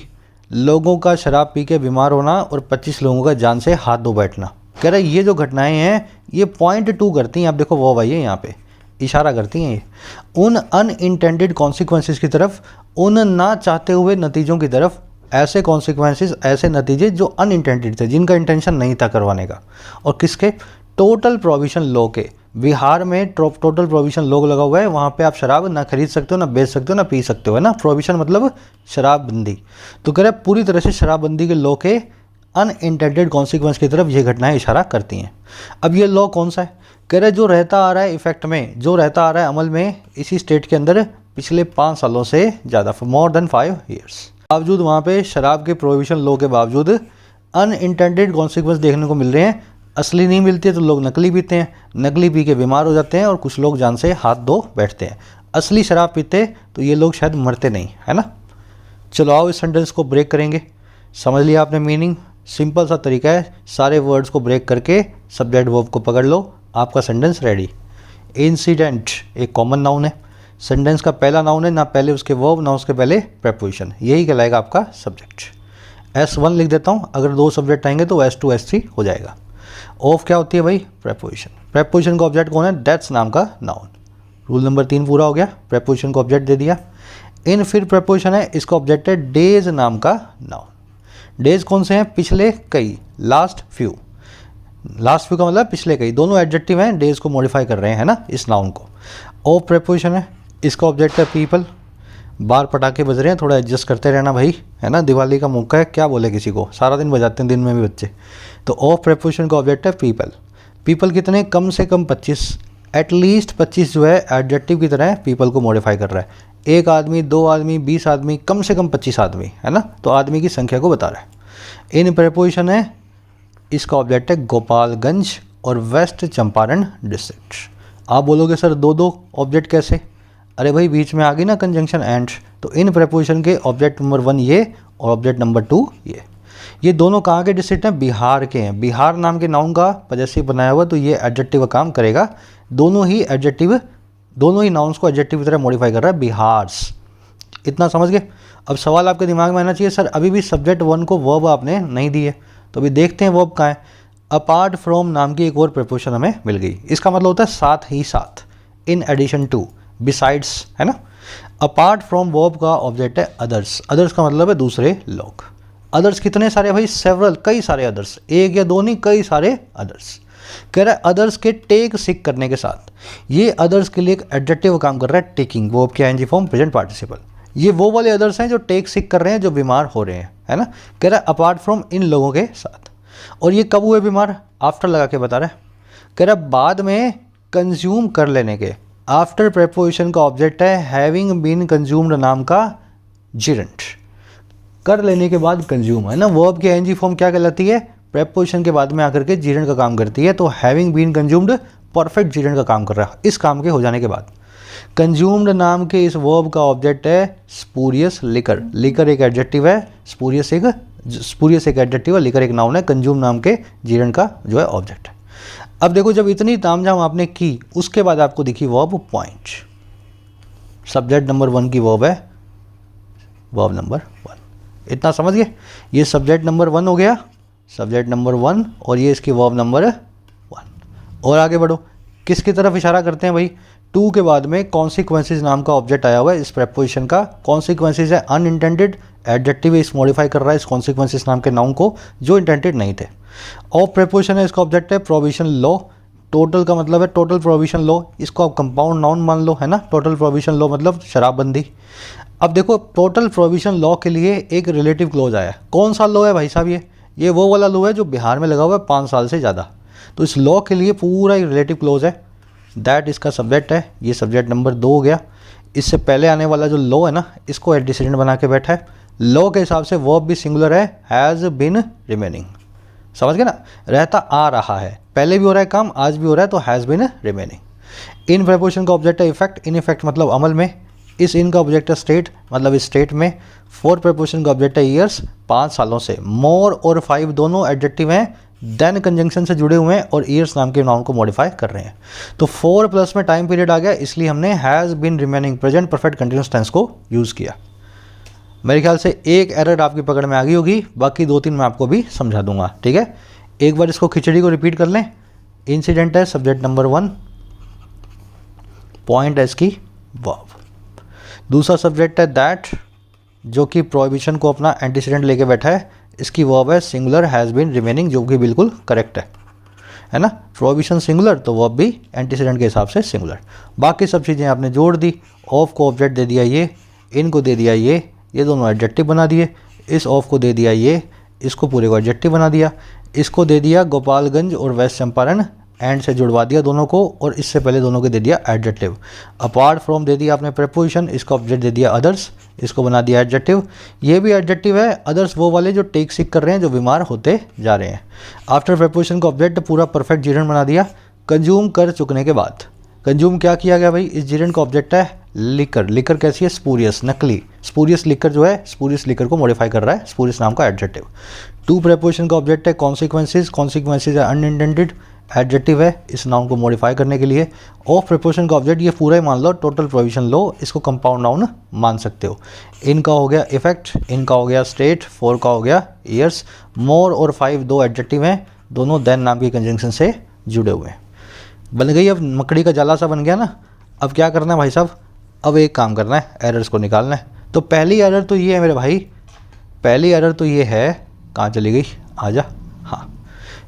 लोगों का शराब पी के बीमार होना और 25 लोगों का जान से हाथ धो बैठना। कह रहे ये जो घटनाएं हैं ये पॉइंट टू करती हैं, आप देखो वो भाई है यहाँ पे इशारा करती हैं ये, उन अनइंटेंडेड कॉन्सिक्वेंसेस की तरफ, उन ना चाहते हुए नतीजों की तरफ। ऐसे कॉन्सिक्वेंसेस, ऐसे नतीजे जो अनइंटेंडेड थे, जिनका इंटेंशन नहीं था करवाने का। और किसके, टोटल प्रोहिबिशन लॉ के। बिहार में टोटल प्रोहिबिशन लॉ लगा हुआ है, वहाँ पे आप शराब ना खरीद सकते हो, ना बेच सकते हो, ना पी सकते हो, है ना। प्रोहिबिशन मतलब शराबबंदी। तो कह रहे पूरी तरह से शराबबंदी के लॉ के अनइंटेंडेड कॉन्सिक्वेंस की तरफ ये घटनाएं इशारा करती हैं। अब ये लॉ कौन सा है, कह रहे जो रहता आ रहा है इफेक्ट में, जो रहता आ रहा है अमल में इसी स्टेट के अंदर पिछले 5 सालों से ज़्यादा, मोर देन 5 ईयर्स। बावजूद वहाँ पे शराब के प्रोहिबिशन लॉ के बावजूद अनइंटेंडेड कॉन्सिक्वेंस देखने को मिल रहे हैं। असली नहीं मिलती है तो लोग नकली पीते हैं, नकली पी के बीमार हो जाते हैं और कुछ लोग जान से हाथ धो बैठते हैं। असली शराब पीते तो ये लोग शायद मरते नहीं, है ना। चलो आओ इस सेंटेंस को ब्रेक करेंगे। समझ लिया आपने मीनिंग, सिंपल सा तरीका है, सारे वर्ड्स को ब्रेक करके सब्जेक्ट वर्ब को पकड़ लो, आपका सेंटेंस रेडी। इंसिडेंट एक कॉमन नाउन है, सेंटेंस का पहला नाउन है, ना पहले उसके वर्ब ना उसके पहले प्रेपोजिशन, यही कहलाएगा आपका सब्जेक्ट। S1 लिख देता हूँ, अगर 2 सब्जेक्ट आएंगे तो S2 S3 हो जाएगा। ऑफ क्या होती है भाई, प्रेपोजिशन। प्रेपोजिशन का ऑब्जेक्ट कौन है, डेट्स नाम का नाउन। रूल नंबर 3 पूरा हो गया, प्रेपोजिशन को ऑब्जेक्ट दे दिया। इन फिर प्रेपोजिशन है, इसका ऑब्जेक्ट है डेज नाम का नाउन। डेज कौन से हैं? पिछले कई, लास्ट फ्यू। लास्ट फ्यू का मतलब पिछले कई, दोनों एडजेक्टिव हैं, डेज को मॉडिफाई कर रहे हैं, है ना, इस नाउन को। ऑफ प्रेपोजिशन है, इसका ऑब्जेक्ट है पीपल। बाहर पटाखे बज रहे हैं, थोड़ा एडजस्ट करते रहना भाई, है ना, दिवाली का मौका है, क्या बोले किसी को, सारा दिन बजाते हैं दिन में भी बच्चे। तो ऑफ प्रेपोजिशन का ऑब्जेक्ट है पीपल। पीपल कितने? कम से कम 25, एटलीस्ट 25 जो है एडजेक्टिव की तरह पीपल को मॉडिफाई कर रहा है। एक आदमी, 2 आदमी, 20 आदमी, कम से कम 25 आदमी, है ना, तो आदमी की संख्या को बता रहा है। इन प्रेपोजिशन है, इसका ऑब्जेक्ट है गोपालगंज और वेस्ट चंपारण डिस्ट्रिक्ट। आप बोलोगे सर दो दो ऑब्जेक्ट कैसे? अरे भाई बीच में आ गई ना कंजंक्शन एंड, तो इन प्रेपोजिशन के ऑब्जेक्ट नंबर 1 ये और ऑब्जेक्ट नंबर 2 ये दोनों कहाँ के डिस्ट्रिक्ट हैं? बिहार के हैं। बिहार नाम के नाउन का पजेसिव बनाया हुआ, तो ये एडजेक्टिव का काम करेगा। दोनों ही नाउन्स को एडजेक्टिव की तरह मॉडिफाई कर रहा है, बिहार्स। इतना समझ गए? अब सवाल आपके दिमाग में आना चाहिए, सर अभी भी सब्जेक्ट 1 को वर्ब आपने नहीं दी है, तो अभी देखते हैं वर्ब कहाँ है। अपार्ट फ्रॉम नाम की एक और प्रेपोजिशन हमें मिल गई, इसका मतलब होता है साथ ही साथ, इन एडिशन टू, बिसाइड्स, है ना। अपार्ट फ्रॉम वर्ब का ऑब्जेक्ट है अदर्स। अदर्स का मतलब है दूसरे लोग। अदर्स कितने सारे भाई? सेवरल, कई सारे अदर्स, एक या दो नहीं, कई सारे अदर्स। कह रहा है अदर्स के टेक सिक करने के साथ, ये अदर्स के लिए एक एडजेक्टिव काम कर रहा है, टेकिंग, वर्ब की आईएनजी फॉर्म प्रेजेंट पार्टिसिपल। ये वो वाले अदर्स हैं जो टेक सिक कर रहे हैं, जो बीमार हो रहे हैं, है ना। कह रहा है अपार्ट फ्रॉम इन लोगों के साथ। और ये कब हुए बीमार? आफ्टर लगा के बता रहा है। कह रहा है बाद में कंज्यूम कर लेने के। आफ्टर प्रेपोजिशन का ऑब्जेक्ट है हैविंग बीन कंज्यूम्ड नाम का जिरेंट। कर लेने के बाद कंज्यूम, है ना। वर्ब की आईएनजी फॉर्म क्या कहलाती है? प्रेपोजिशन के बाद में आकर के जिरेंट का काम करती है। तो हैविंग बीन कंज्यूम्ड परफेक्ट जिरेंट का काम कर रहा है इस काम के हो जाने के बाद। कंज्यूम्ड नाम के इस वर्ब का ऑब्जेक्ट है स्पूरियस लिकर। लिकर एक एडजेक्टिव है, स्पूरियस एक एडजेक्टिव है, लिकर एक नाउन है। कंज्यूम नाम के जिरेंट का जो है ऑब्जेक्ट है। अब देखो जब इतनी तामझाम आपने की, उसके बाद आपको दिखी वर्ब पॉइंट। सब्जेक्ट नंबर 1 की वर्ब है वर्ब नंबर 1। इतना समझ गए? ये सब्जेक्ट नंबर 1 हो गया, सब्जेक्ट नंबर 1, और ये इसकी वर्ब नंबर 1। और आगे बढ़ो, किसकी तरफ इशारा करते हैं भाई? 2 के बाद में कॉन्सिक्वेंसेज नाम का ऑब्जेक्ट आया हुआ है इस प्रेपोजिशन का। कॉन्सिक्वेंसेज है अनइंटेंडेड, एडजेक्टिव इस मॉडिफाई कर रहा है इस कॉन्सिक्वेंसेज नाम के नाउन को जो इंटेंडेड नहीं थे। ऑफ प्रेपोजिशन है, इसका ऑब्जेक्ट है प्रोविजन लॉ। टोटल का मतलब है टोटल प्रोविजन लॉ, इसको आप कंपाउंड नाउन मान लो, है ना। टोटल प्रोविजन लॉ मतलब शराबबंदी। अब देखो टोटल प्रोविजन लॉ के लिए एक रिलेटिव क्लोज आया है। कौन सा लॉ है भाई साहब? ये वो वाला लॉ है जो बिहार में लगा हुआ है 5 साल से ज़्यादा। तो इस लॉ के लिए पूरा एक रिलेटिव क्लोज है, दैट इसका सब्जेक्ट है। ये सब्जेक्ट नंबर 2 हो गया। इससे पहले आने वाला जो लॉ है ना, इसको एंटीसीडेंट बना के बैठा है। लॉ के हिसाब से वर्ब भी सिंगुलर है, हैज़ बिन रिमेनिंग। समझ गए ना? रहता आ रहा है, पहले भी हो रहा है काम, आज भी हो रहा है, तो has been remaining. In preposition का ऑब्जेक्ट है इफेक्ट। इन इफेक्ट मतलब अमल में। इस इन का ऑब्जेक्ट है स्टेट, मतलब इस स्टेट में। फोर प्रेपोजिशन का ऑब्जेक्ट है ईयर्स, 5 सालों से। मोर और 5 दोनों एडजेक्टिव हैं, देन कंजंक्शन से जुड़े हुए हैं और ईयर्स नाम के नाउन को मॉडिफाई कर रहे हैं। तो 4 प्लस में टाइम पीरियड आ गया, इसलिए हमने has been remaining present perfect continuous tense को यूज़ किया। मेरे ख्याल से एक एरर आपकी पकड़ में आ गई होगी, बाकी 2-3 मैं आपको भी समझा दूंगा, ठीक है। एक बार इसको खिचड़ी को रिपीट कर लें। इंसिडेंट है सब्जेक्ट नंबर 1, पॉइंट है इसकी वर्ब। दूसरा सब्जेक्ट है दैट, जो कि प्रोहिबिशन को अपना एंटीसीडेंट लेके बैठा है, इसकी वर्ब है सिंगुलर हैज़ बीन रिमेनिंग, जो कि बिल्कुल करेक्ट है ना। प्रोहिबिशन सिंगुलर तो वर्ब भी एंटीसीडेंट के हिसाब से सिंगुलर। बाकी सब चीज़ें आपने जोड़ दी। ऑफ को ऑब्जेक्ट दे दिया ये, इनको दे दिया ये दोनों एडजेक्टिव बना दिए। इस ऑफ को दे दिया ये, इसको पूरे को एडजेक्टिव बना दिया। इसको दे दिया गोपालगंज और वेस्ट चंपारण, एंड से जुड़वा दिया दोनों को, और इससे पहले दोनों को दे दिया एडजेक्टिव। अपार्ट फ्रॉम दे दिया आपने प्रेपोजिशन, इसका ऑब्जेक्ट दे दिया अदर्स, इसको बना दिया एडजेक्टिव। ये भी एडजेक्टिव है, अदर्स वो वाले जो टेक सिक कर रहे हैं, जो बीमार होते जा रहे हैं। आफ्टर प्रेपोजिशन का ऑब्जेक्ट पूरा परफेक्ट जिरेंट बना दिया। कंज्यूम कर चुकने के बाद, कंज्यूम क्या किया गया भाई? इस जिरेंट का ऑब्जेक्ट है लिकर। लिकर कैसी है? स्पूरियस, नकली। स्पूरियस लिकर जो है, स्पूरियस लिकर को मॉडिफाई कर रहा है, स्पूरियस नाम का एडजेक्टिव। 2 प्रेपोजिशन का ऑब्जेक्ट है कॉन्सिक्वेंसेज। कॉन्सिक्वेंसेज है अनइंटेंडेड, एडजेक्टिव है इस नाउन को मॉडिफाई करने के लिए। ऑफ प्रेपोजिशन का ऑब्जेक्ट ये पूरा ही मान लो, टोटल प्रोविजन लो, इसको कंपाउंड नाउन मान सकते हो। इनका हो गया इफेक्ट, इनका हो गया स्टेट, 4 का हो गया ईयर्स। मोर और 5 दो एडजेक्टिव हैं, दोनों देन नाम की कंजंक्शन से जुड़े हुए हैं। बन गई, अब मकड़ी का जाला सा बन गया ना। अब क्या करना है भाई साहब? अब एक काम करना है, एरर्स को निकालना है। तो पहली एरर तो ये है मेरे भाई, पहली एरर तो ये है कहाँ चली गई, आजा। हाँ,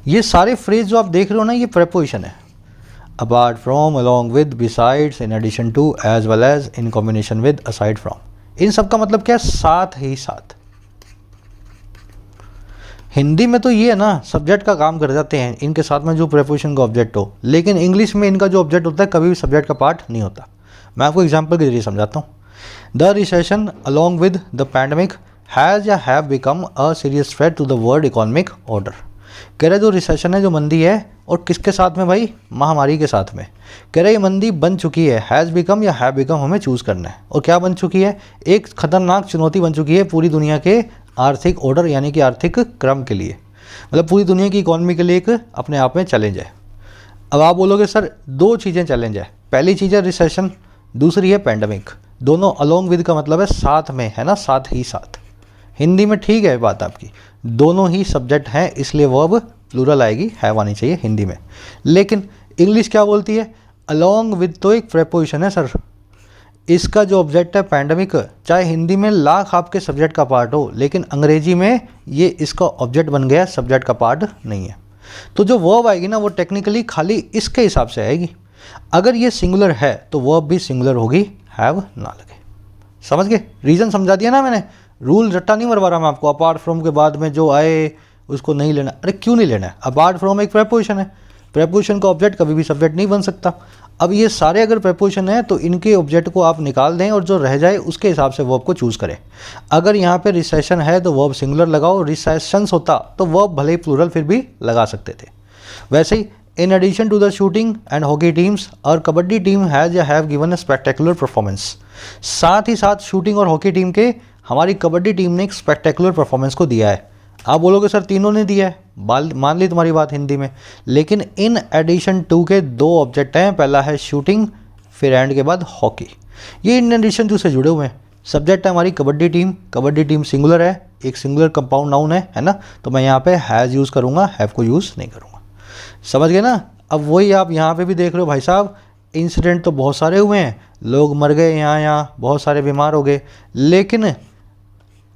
ये सारे फ्रेज जो आप देख रहे हो ना, ये प्रेपोजिशन है। Apart from, along with, besides, in addition to, as well as, in combination with, aside from, इन सब का मतलब क्या है, साथ ही साथ। हिंदी में तो ये है ना, सब्जेक्ट का काम कर जाते हैं इनके साथ में जो प्रेपोजिशन का ऑब्जेक्ट हो, लेकिन इंग्लिश में इनका जो ऑब्जेक्ट होता है कभी भी सब्जेक्ट का पार्ट नहीं होता। मैं आपको एग्जांपल के जरिए समझाता हूँ। The recession along with the pandemic has या have become a serious threat to the world economic order. कह रहे जो रिसेशन है, जो मंदी है, और किसके साथ में भाई, महामारी के साथ में। कह रहे ये मंदी बन चुकी है, हैज़ बिकम या हैव बिकम हमें चूज़ करना है। और क्या बन चुकी है, एक खतरनाक चुनौती बन चुकी है पूरी दुनिया के आर्थिक ऑर्डर यानी कि आर्थिक क्रम के लिए, मतलब पूरी दुनिया की इकॉनमी के लिए एक अपने आप में चैलेंज है। अब आप बोलोगे सर दो चीज़ें चैलेंज है, पहली चीज़ है रिसेशन, दूसरी है पैंडमिक। दोनों अलोंग विद का मतलब है साथ में, है ना, साथ ही साथ। हिंदी में ठीक है बात आपकी, दोनों ही सब्जेक्ट हैं, इसलिए वर्ब प्लूरल आएगी, हैव आनी चाहिए हिंदी में। लेकिन इंग्लिश क्या बोलती है, अलोंग विद तो एक प्रेपोजिशन है सर, इसका जो ऑब्जेक्ट है पैंडमिक, चाहे हिंदी में लाख आपके सब्जेक्ट का पार्ट हो, लेकिन अंग्रेजी में ये इसका ऑब्जेक्ट बन गया, सब्जेक्ट का पार्ट नहीं है। तो जो वर्ब आएगी ना, वो टेक्निकली खाली इसके हिसाब से आएगी। अगर ये सिंगुलर है तो वर्ब भी सिंगुलर होगी, हैव ना लगे। समझ गए, रीज़न समझा दिया ना मैंने, रूल रट्टा नहीं मरवा रहा मैं आपको। अपार्ट फ्रॉम के बाद में जो आए उसको नहीं लेना। अरे क्यों नहीं लेना है, अपार्ट फ्रॉम एक प्रेपोजिशन है, प्रेपोजिशन का ऑब्जेक्ट कभी भी सब्जेक्ट नहीं बन सकता। अब ये सारे अगर प्रेपोजिशन है तो इनके ऑब्जेक्ट को आप निकाल दें और जो रह जाए उसके हिसाब से वर्ब को चूज़ करें। अगर यहाँ पे रिसेशन है तो वर्ब सिंगुलर लगाओ, रिसेशंस होता तो वर्ब भले ही प्लूरल फिर भी लगा सकते थे। वैसे ही in addition to the shooting and hockey teams और कबड्डी टीम हैज़ या have given a spectacular performance. साथ ही साथ शूटिंग और हॉकी टीम के हमारी कबड्डी टीम ने एक स्पेक्टेकुलर परफॉर्मेंस को दिया है। आप बोलोगे सर तीनों ने दिया है, मान ली तुम्हारी बात हिंदी में, लेकिन इन एडिशन टू के दो ऑब्जेक्ट हैं, पहला है शूटिंग, फिर एंड के बाद हॉकी। ये इन एडिशन टू से जुड़े हुए हैं। सब्जेक्ट है हमारी कबड्डी टीम सिंगुलर है, एक सिंगुलर कंपाउंड नाउन है ना, तो मैं यहाँ पे हैज़ यूज़ करूँगा, हैव को यूज़ नहीं करूँगा। समझ गए ना। अब वही आप यहाँ पे भी देख रहे हो भाई साहब, इंसिडेंट तो बहुत सारे हुए हैं, लोग मर गए यहाँ बहुत सारे बीमार हो गए, लेकिन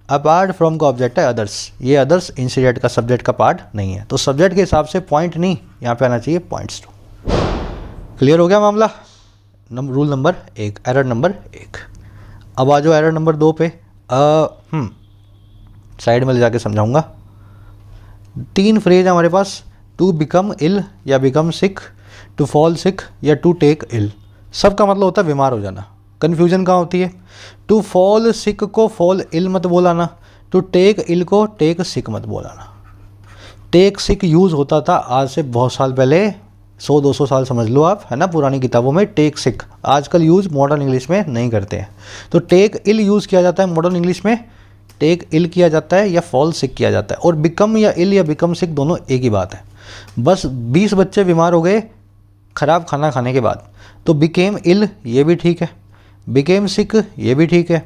अपार्ट फ्रॉम का ऑब्जेक्ट है अदर्स। ये अदर्स इंसिडेंट का सब्जेक्ट का पार्ट नहीं है, तो सब्जेक्ट के हिसाब से पॉइंट नहीं, यहाँ पे आना चाहिए पॉइंट्स टू। क्लियर हो गया मामला। Rule number 1, error number 1। अब आ जाओ एरर नंबर 2 पे। साइड में ले जाके समझाऊंगा। 3 फ्रेज है हमारे पास, टू बिकम इल या become sick, to fall sick या टू टेक इल। सबका मतलब होता है बीमार हो जाना। कन्फ्यूजन कहाँ होती है, टू फॉल सिक को फॉल इल मत बोलाना, टू टेक इल को टेक सिक मत बोलाना। टेक सिक यूज़ होता था आज से बहुत साल पहले, 100-200 साल समझ लो आप, है ना, पुरानी किताबों में टेक सिक। आजकल यूज़ मॉडर्न इंग्लिश में नहीं करते हैं। तो टेक इल यूज़ किया जाता है मॉडर्न इंग्लिश में, टेक इल किया जाता है या फॉल सिक किया जाता है। और बिकम या इल या बिकम सिक दोनों एक ही बात है। बस 20 बच्चे बीमार हो गए ख़राब खाना खाने के बाद, तो बिकेम इल ये भी ठीक है, बिकेम सिक ये भी ठीक है,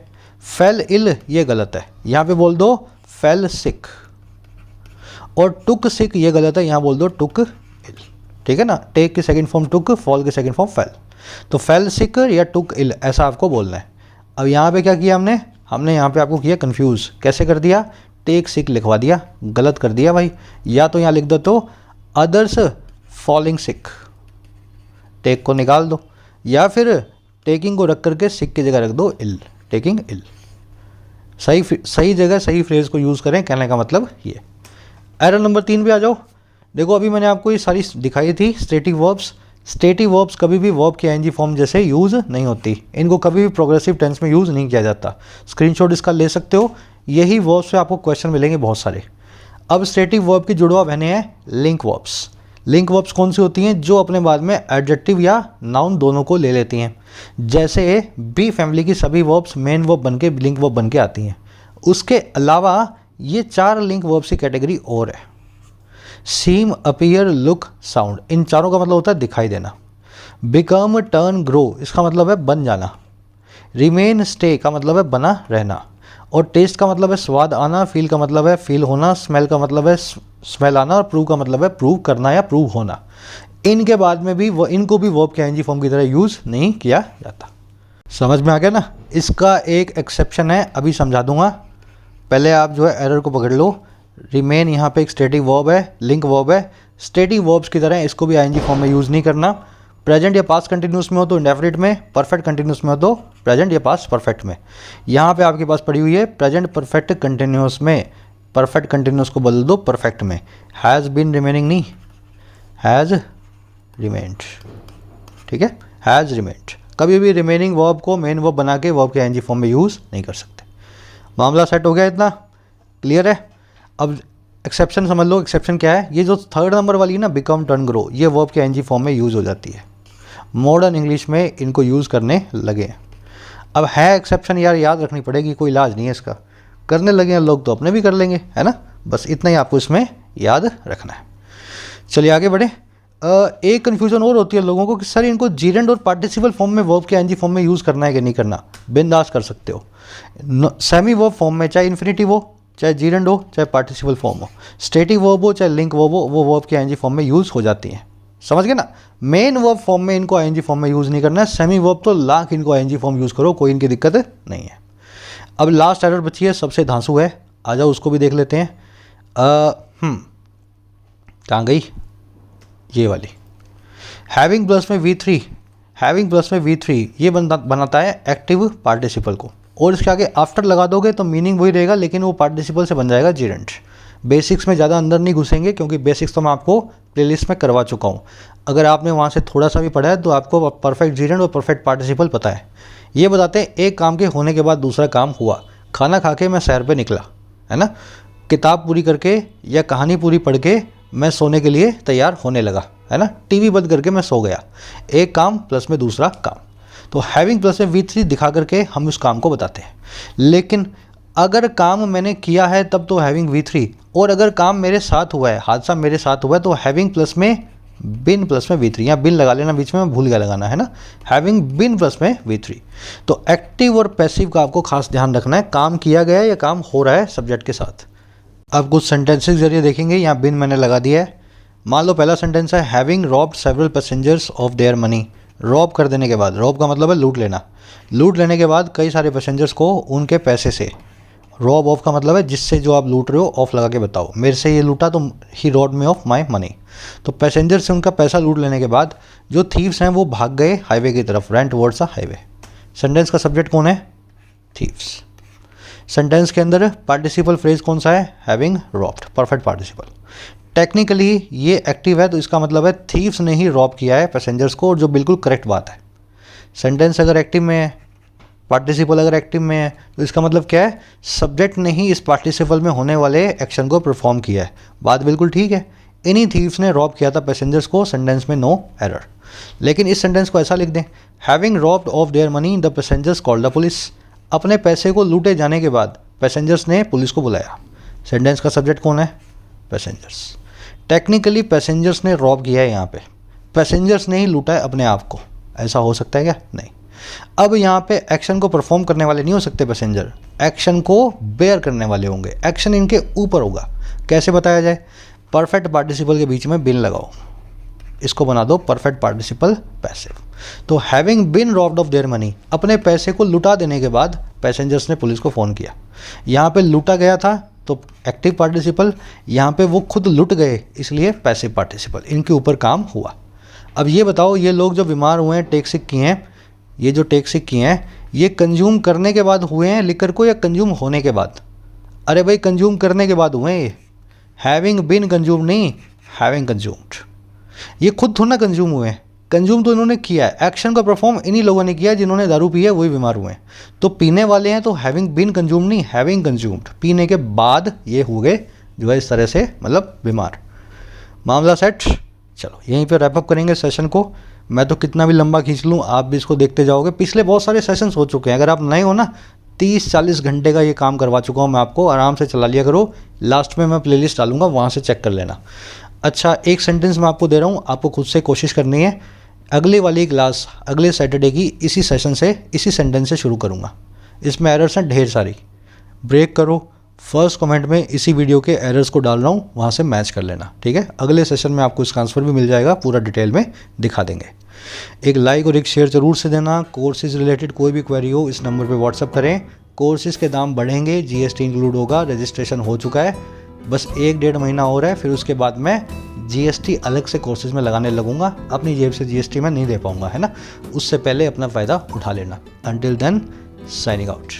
फेल इल ये गलत है, यहाँ पे बोल दो फेल सिक। और टुक सिक ये गलत है, यहाँ बोल दो टुक इल। ठीक है ना, टेक की सेकंड फॉर्म टुक, फॉल की सेकंड फॉर्म फेल। तो फेल सिक या टुक इल ऐसा आपको बोलना है। अब यहाँ पे क्या किया हमने यहाँ पे आपको किया कंफ्यूज। कैसे कर दिया, टेक सिक लिखवा दिया, गलत कर दिया भाई। या तो यहाँ लिख दो तो अदर्स फॉलिंग सिक, टेक को निकाल दो, या फिर टेकिंग को रख करके सिक की जगह रख दो इल, टेकिंग इल। सही जगह सही फ्रेज को यूज़ करें, कहने का मतलब ये। एरर नंबर 3 पे आ जाओ। देखो अभी मैंने आपको ये सारी दिखाई थी स्टेटिव वर्ब्स। स्टेटिव वर्ब्स कभी भी वर्ब के आईएनजी फॉर्म जैसे यूज़ नहीं होती, इनको कभी भी प्रोग्रेसिव टेंस में यूज़ नहीं किया जाता। स्क्रीनशॉट इसका ले सकते हो, यही वर्ब्स से आपको क्वेश्चन मिलेंगे बहुत सारे। अब स्टेटिव वर्ब की जुड़वा बहने हैं लिंक वर्ब्स। लिंक वर्ब्स कौन सी होती हैं, जो अपने बाद में एडजेक्टिव या नाउन दोनों को ले लेती हैं। जैसे बी फैमिली की सभी वर्ब्स मेन वर्ब बन के लिंक वर्ब बन के आती हैं। उसके अलावा ये 4 लिंक वर्ब्स की कैटेगरी और है। सीम, अपीयर, लुक, साउंड, इन चारों का मतलब होता है दिखाई देना। बिकम, टर्न, ग्रो, इसका मतलब है बन जाना। रिमेन, स्टे का मतलब है बना रहना। और टेस्ट का मतलब है स्वाद आना, फील का मतलब है फील होना, स्मेल का मतलब है स्मेल आना, और प्रूव का मतलब है प्रूव करना या प्रूव होना। इनके बाद में भी इनको भी वर्ब के आईएनजी फॉर्म की तरह यूज़ नहीं किया जाता। समझ में आ गया ना। इसका एक एक्सेप्शन है, अभी समझा दूंगा। पहले आप जो है एरर को पकड़ लो। रिमेन यहाँ पे एक स्टेटिक वर्ब है, लिंक वर्ब है। स्टेटिक वर्ब्स की तरह इसको भी आईएनजी फॉर्म में यूज़ नहीं करना। प्रेजेंट या पास्ट कंटिन्यूस में हो तो इंडेफिनिट में, परफेक्ट कंटिन्यूस में हो तो प्रेजेंट या पास्ट परफेक्ट में। यहाँ पे आपके पास पड़ी हुई है प्रेजेंट परफेक्ट कंटिन्यूस में, परफेक्ट कंटिन्यूस को बदल दो परफेक्ट में। हैज़ बीन रिमेनिंग नहीं, हैज़ रिमेन्ड, ठीक है, हैज़ रिमेन्ड। कभी भी रिमेनिंग वर्ब को मेन वर्ब बना के वर्ब के आईएनजी फॉर्म में यूज़ नहीं कर सकते। मामला सेट हो गया, इतना क्लियर है। अब एक्सेप्शन समझ लो। एक्सेप्शन क्या है? ये जो थर्ड नंबर वाली है ना, बिकम, टर्न, ग्रो, ये वर्ब के आईएनजी फॉर्म में यूज़ हो जाती है। मॉडर्न इंग्लिश में इनको यूज़ करने लगे। अब है एक्सेप्शन यार, याद रखनी पड़ेगी, कोई इलाज नहीं है इसका। करने लगे हैं लोग तो अपने भी कर लेंगे, है ना। बस इतना ही आपको इसमें याद रखना है। चलिए आगे बढ़े। एक कन्फ्यूजन और होती है लोगों को कि सर इनको जीरेंड और पार्टिसिपल फॉर्म में वर्ब के आईएनजी फॉर्म में यूज़ करना है कि नहीं करना। बिंदास कर सकते हो। सेमी वर्ब फॉर्म में चाहे इन्फिनिटिव हो, चाहे जीरेंड हो, चाहे पार्टिसिपल फॉर्म हो, स्टेटिक वर्ब हो, चाहे लिंक वर्ब हो, वो वर्ब के आईएनजी फॉर्म में यूज़ हो जाती हैं। समझ गए ना। मेन वर्ब फॉर्म में इनको आईएनजी फॉर्म में यूज़ नहीं करना है। सेमी वर्ब तो लाख इनको आईएनजी फॉर्म यूज़ करो, कोई इनकी दिक्कत नहीं है। अब लास्ट एरर बची है, सबसे धांसू है, आ जाओ उसको भी देख लेते हैं। कहाँ गई ये वाली? हैविंग प्लस में V3, हैविंग प्लस में V3 ये बनाता है एक्टिव पार्टिसिपल को, और इसके आगे आफ्टर लगा दोगे तो मीनिंग वही रहेगा, लेकिन वो पार्टिसिपल से बन जाएगा जीरेंड। बेसिक्स में ज़्यादा अंदर नहीं घुसेंगे क्योंकि बेसिक्स तो मैं आपको प्लेलिस्ट में करवा चुका हूँ। अगर आपने वहाँ से थोड़ा सा भी पढ़ा है तो आपको परफेक्ट जीरेंड और परफेक्ट पार्टिसिपल पता है। ये बताते हैं एक काम के होने के बाद दूसरा काम हुआ। खाना खा के मैं सैर पे निकला, है ना। किताब पूरी करके या कहानी पूरी पढ़ के मैं सोने के लिए तैयार होने लगा, है ना। टीवी बंद करके मैं सो गया। एक काम प्लस में दूसरा काम। तो हैविंग प्लस में V3 दिखा करके हम उस काम को बताते हैं। लेकिन अगर काम मैंने किया है तब तो हैविंग V3, और अगर काम मेरे साथ हुआ है, हादसा मेरे साथ हुआ है, तो हैविंग प्लस में बिन प्लस में V3। यहाँ बिन लगा लेना बीच में, मैं भूल गया लगाना, है ना। हैविंग बिन प्लस में V3। तो एक्टिव और पैसिव का आपको खास ध्यान रखना है, काम किया गया है या काम हो रहा है सब्जेक्ट के साथ। अब कुछ सेंटेंसेस के जरिए देखेंगे। यहाँ बिन मैंने लगा दिया है। मान लो पहला सेंटेंस है having robbed several passengers of their money. Rob कर देने के बाद, रॉब का मतलब है लूट लेना, लूट लेने के बाद कई सारे पैसेंजर्स को उनके पैसे से। रॉब ऑफ का मतलब है जिससे जो आप लूट रहे हो, ऑफ लगा के बताओ। मेरे से ये लूटा तो ही robbed me of my money. तो पैसेंजर से उनका पैसा लूट लेने के बाद जो थीव्स हैं वो भाग गए हाईवे की तरफ, रैन टुवर्ड्स अ हाईवे। सेंटेंस का सब्जेक्ट कौन है? थीव्स। सेंटेंस के अंदर पार्टिसिपल फ्रेज कौन सा है? Having robbed, perfect participle. Technically ये एक्टिव है तो इसका मतलब है थीव्स ने ही रॉब किया है पैसेंजर्स को, और जो बिल्कुल करेक्ट बात है। सेंटेंस अगर एक्टिव में है, पार्टिसिपल अगर एक्टिव में है, तो इसका मतलब क्या है? सब्जेक्ट ने ही इस पार्टिसिपल में होने वाले एक्शन को परफॉर्म किया है। बात बिल्कुल ठीक है। इन्हीं थीव्स ने रॉब किया था पैसेंजर्स को, सेंटेंस में नो एरर। लेकिन इस सेंटेंस को ऐसा लिख दें, having robbed of their money the passengers called the police. अपने पैसे को लूटे जाने के बाद पैसेंजर्स ने पुलिस को बुलाया। सेंटेंस का सब्जेक्ट कौन है? पैसेंजर्स। टेक्निकली पैसेंजर्स ने रॉब किया है, यहाँ पे पैसेंजर्स ने ही लूटा है अपने आप को। ऐसा हो सकता है क्या? नहीं। अब यहाँ पे एक्शन को परफॉर्म करने वाले नहीं हो सकते पैसेंजर, एक्शन को बेयर करने वाले होंगे। एक्शन इनके ऊपर होगा। कैसे बताया जाए? परफेक्ट पार्टिसिपल के बीच में बिन लगाओ, इसको बना दो परफेक्ट पार्टिसिपल पैसिव। तो having been robbed of their money, अपने पैसे को लुटा देने के बाद पैसेंजर्स ने पुलिस को फ़ोन किया। यहाँ पे लूटा गया था तो एक्टिव पार्टिसिपल, यहाँ पे वो खुद लुट गए इसलिए पैसिव पार्टिसिपल। इनके ऊपर काम हुआ। अब ये बताओ, ये लोग जो बीमार हुए हैं, टेक सिक किए हैं, ये जो टेक सिक किए हैं ये कंज्यूम करने के बाद हुए हैं लिकर को या कंज्यूम होने के बाद? अरे भाई कंज्यूम करने के बाद हुए हैं ये। हैविंग बिन कंज्यूम नहीं, हैविंग कंज्यूम्ड। ये खुद थोड़ा ना कंज्यूम हुए हैं, कंज्यूम तो इन्होंने किया है। एक्शन का परफॉर्म इन्हीं लोगों ने किया जिन्होंने दारू पी है, वही बीमार हुए हैं। तो पीने वाले हैं तो हैविंग बिन कंज्यूम नहीं, हैविंग कंज्यूम्ड। पीने के बाद ये हो गए जो है इस तरह से, मतलब बीमार। मामला सेट। चलो यहीं पे रैप अप करेंगे सेशन को। मैं तो कितना भी लंबा खींच लूँ, आप भी इसको देखते जाओगे। पिछले बहुत सारे सेशंस हो चुके हैं। अगर आप नए हो ना, 30-40 घंटे का ये काम करवा चुका हूँ मैं आपको। आराम से चला लिया करो। लास्ट में मैं प्लेलिस्ट डालूंगा, वहाँ से चेक कर लेना। अच्छा, एक सेंटेंस मैं आपको दे रहा हूँ, आपको खुद से कोशिश करनी है। अगले वाली क्लास अगले सैटरडे की इसी सेशन से, इसी सेंटेंस से शुरू करूँगा। इसमें एरर्स हैं ढेर सारी, ब्रेक करो। फर्स्ट कमेंट में इसी वीडियो के एरर्स को डाल रहा हूँ, वहाँ से मैच कर लेना, ठीक है। अगले सेशन में आपको इसका आंसर भी मिल जाएगा, पूरा डिटेल में दिखा देंगे। एक लाइक और एक शेयर जरूर से देना। कोर्सेज रिलेटेड कोई भी क्वेरी हो इस नंबर पे व्हाट्सअप करें। कोर्सेज के दाम बढ़ेंगे, GST इंक्लूड होगा, रजिस्ट्रेशन हो चुका है। बस 1-1.5 महीना और है, फिर उसके बाद मैं जीएसटी अलग से कोर्सेज में लगाने लगूंगा। अपनी जेब से जीएसटी में नहीं दे पाऊंगा, है ना। उससे पहले अपना फ़ायदा उठा लेना। Until then, signing out.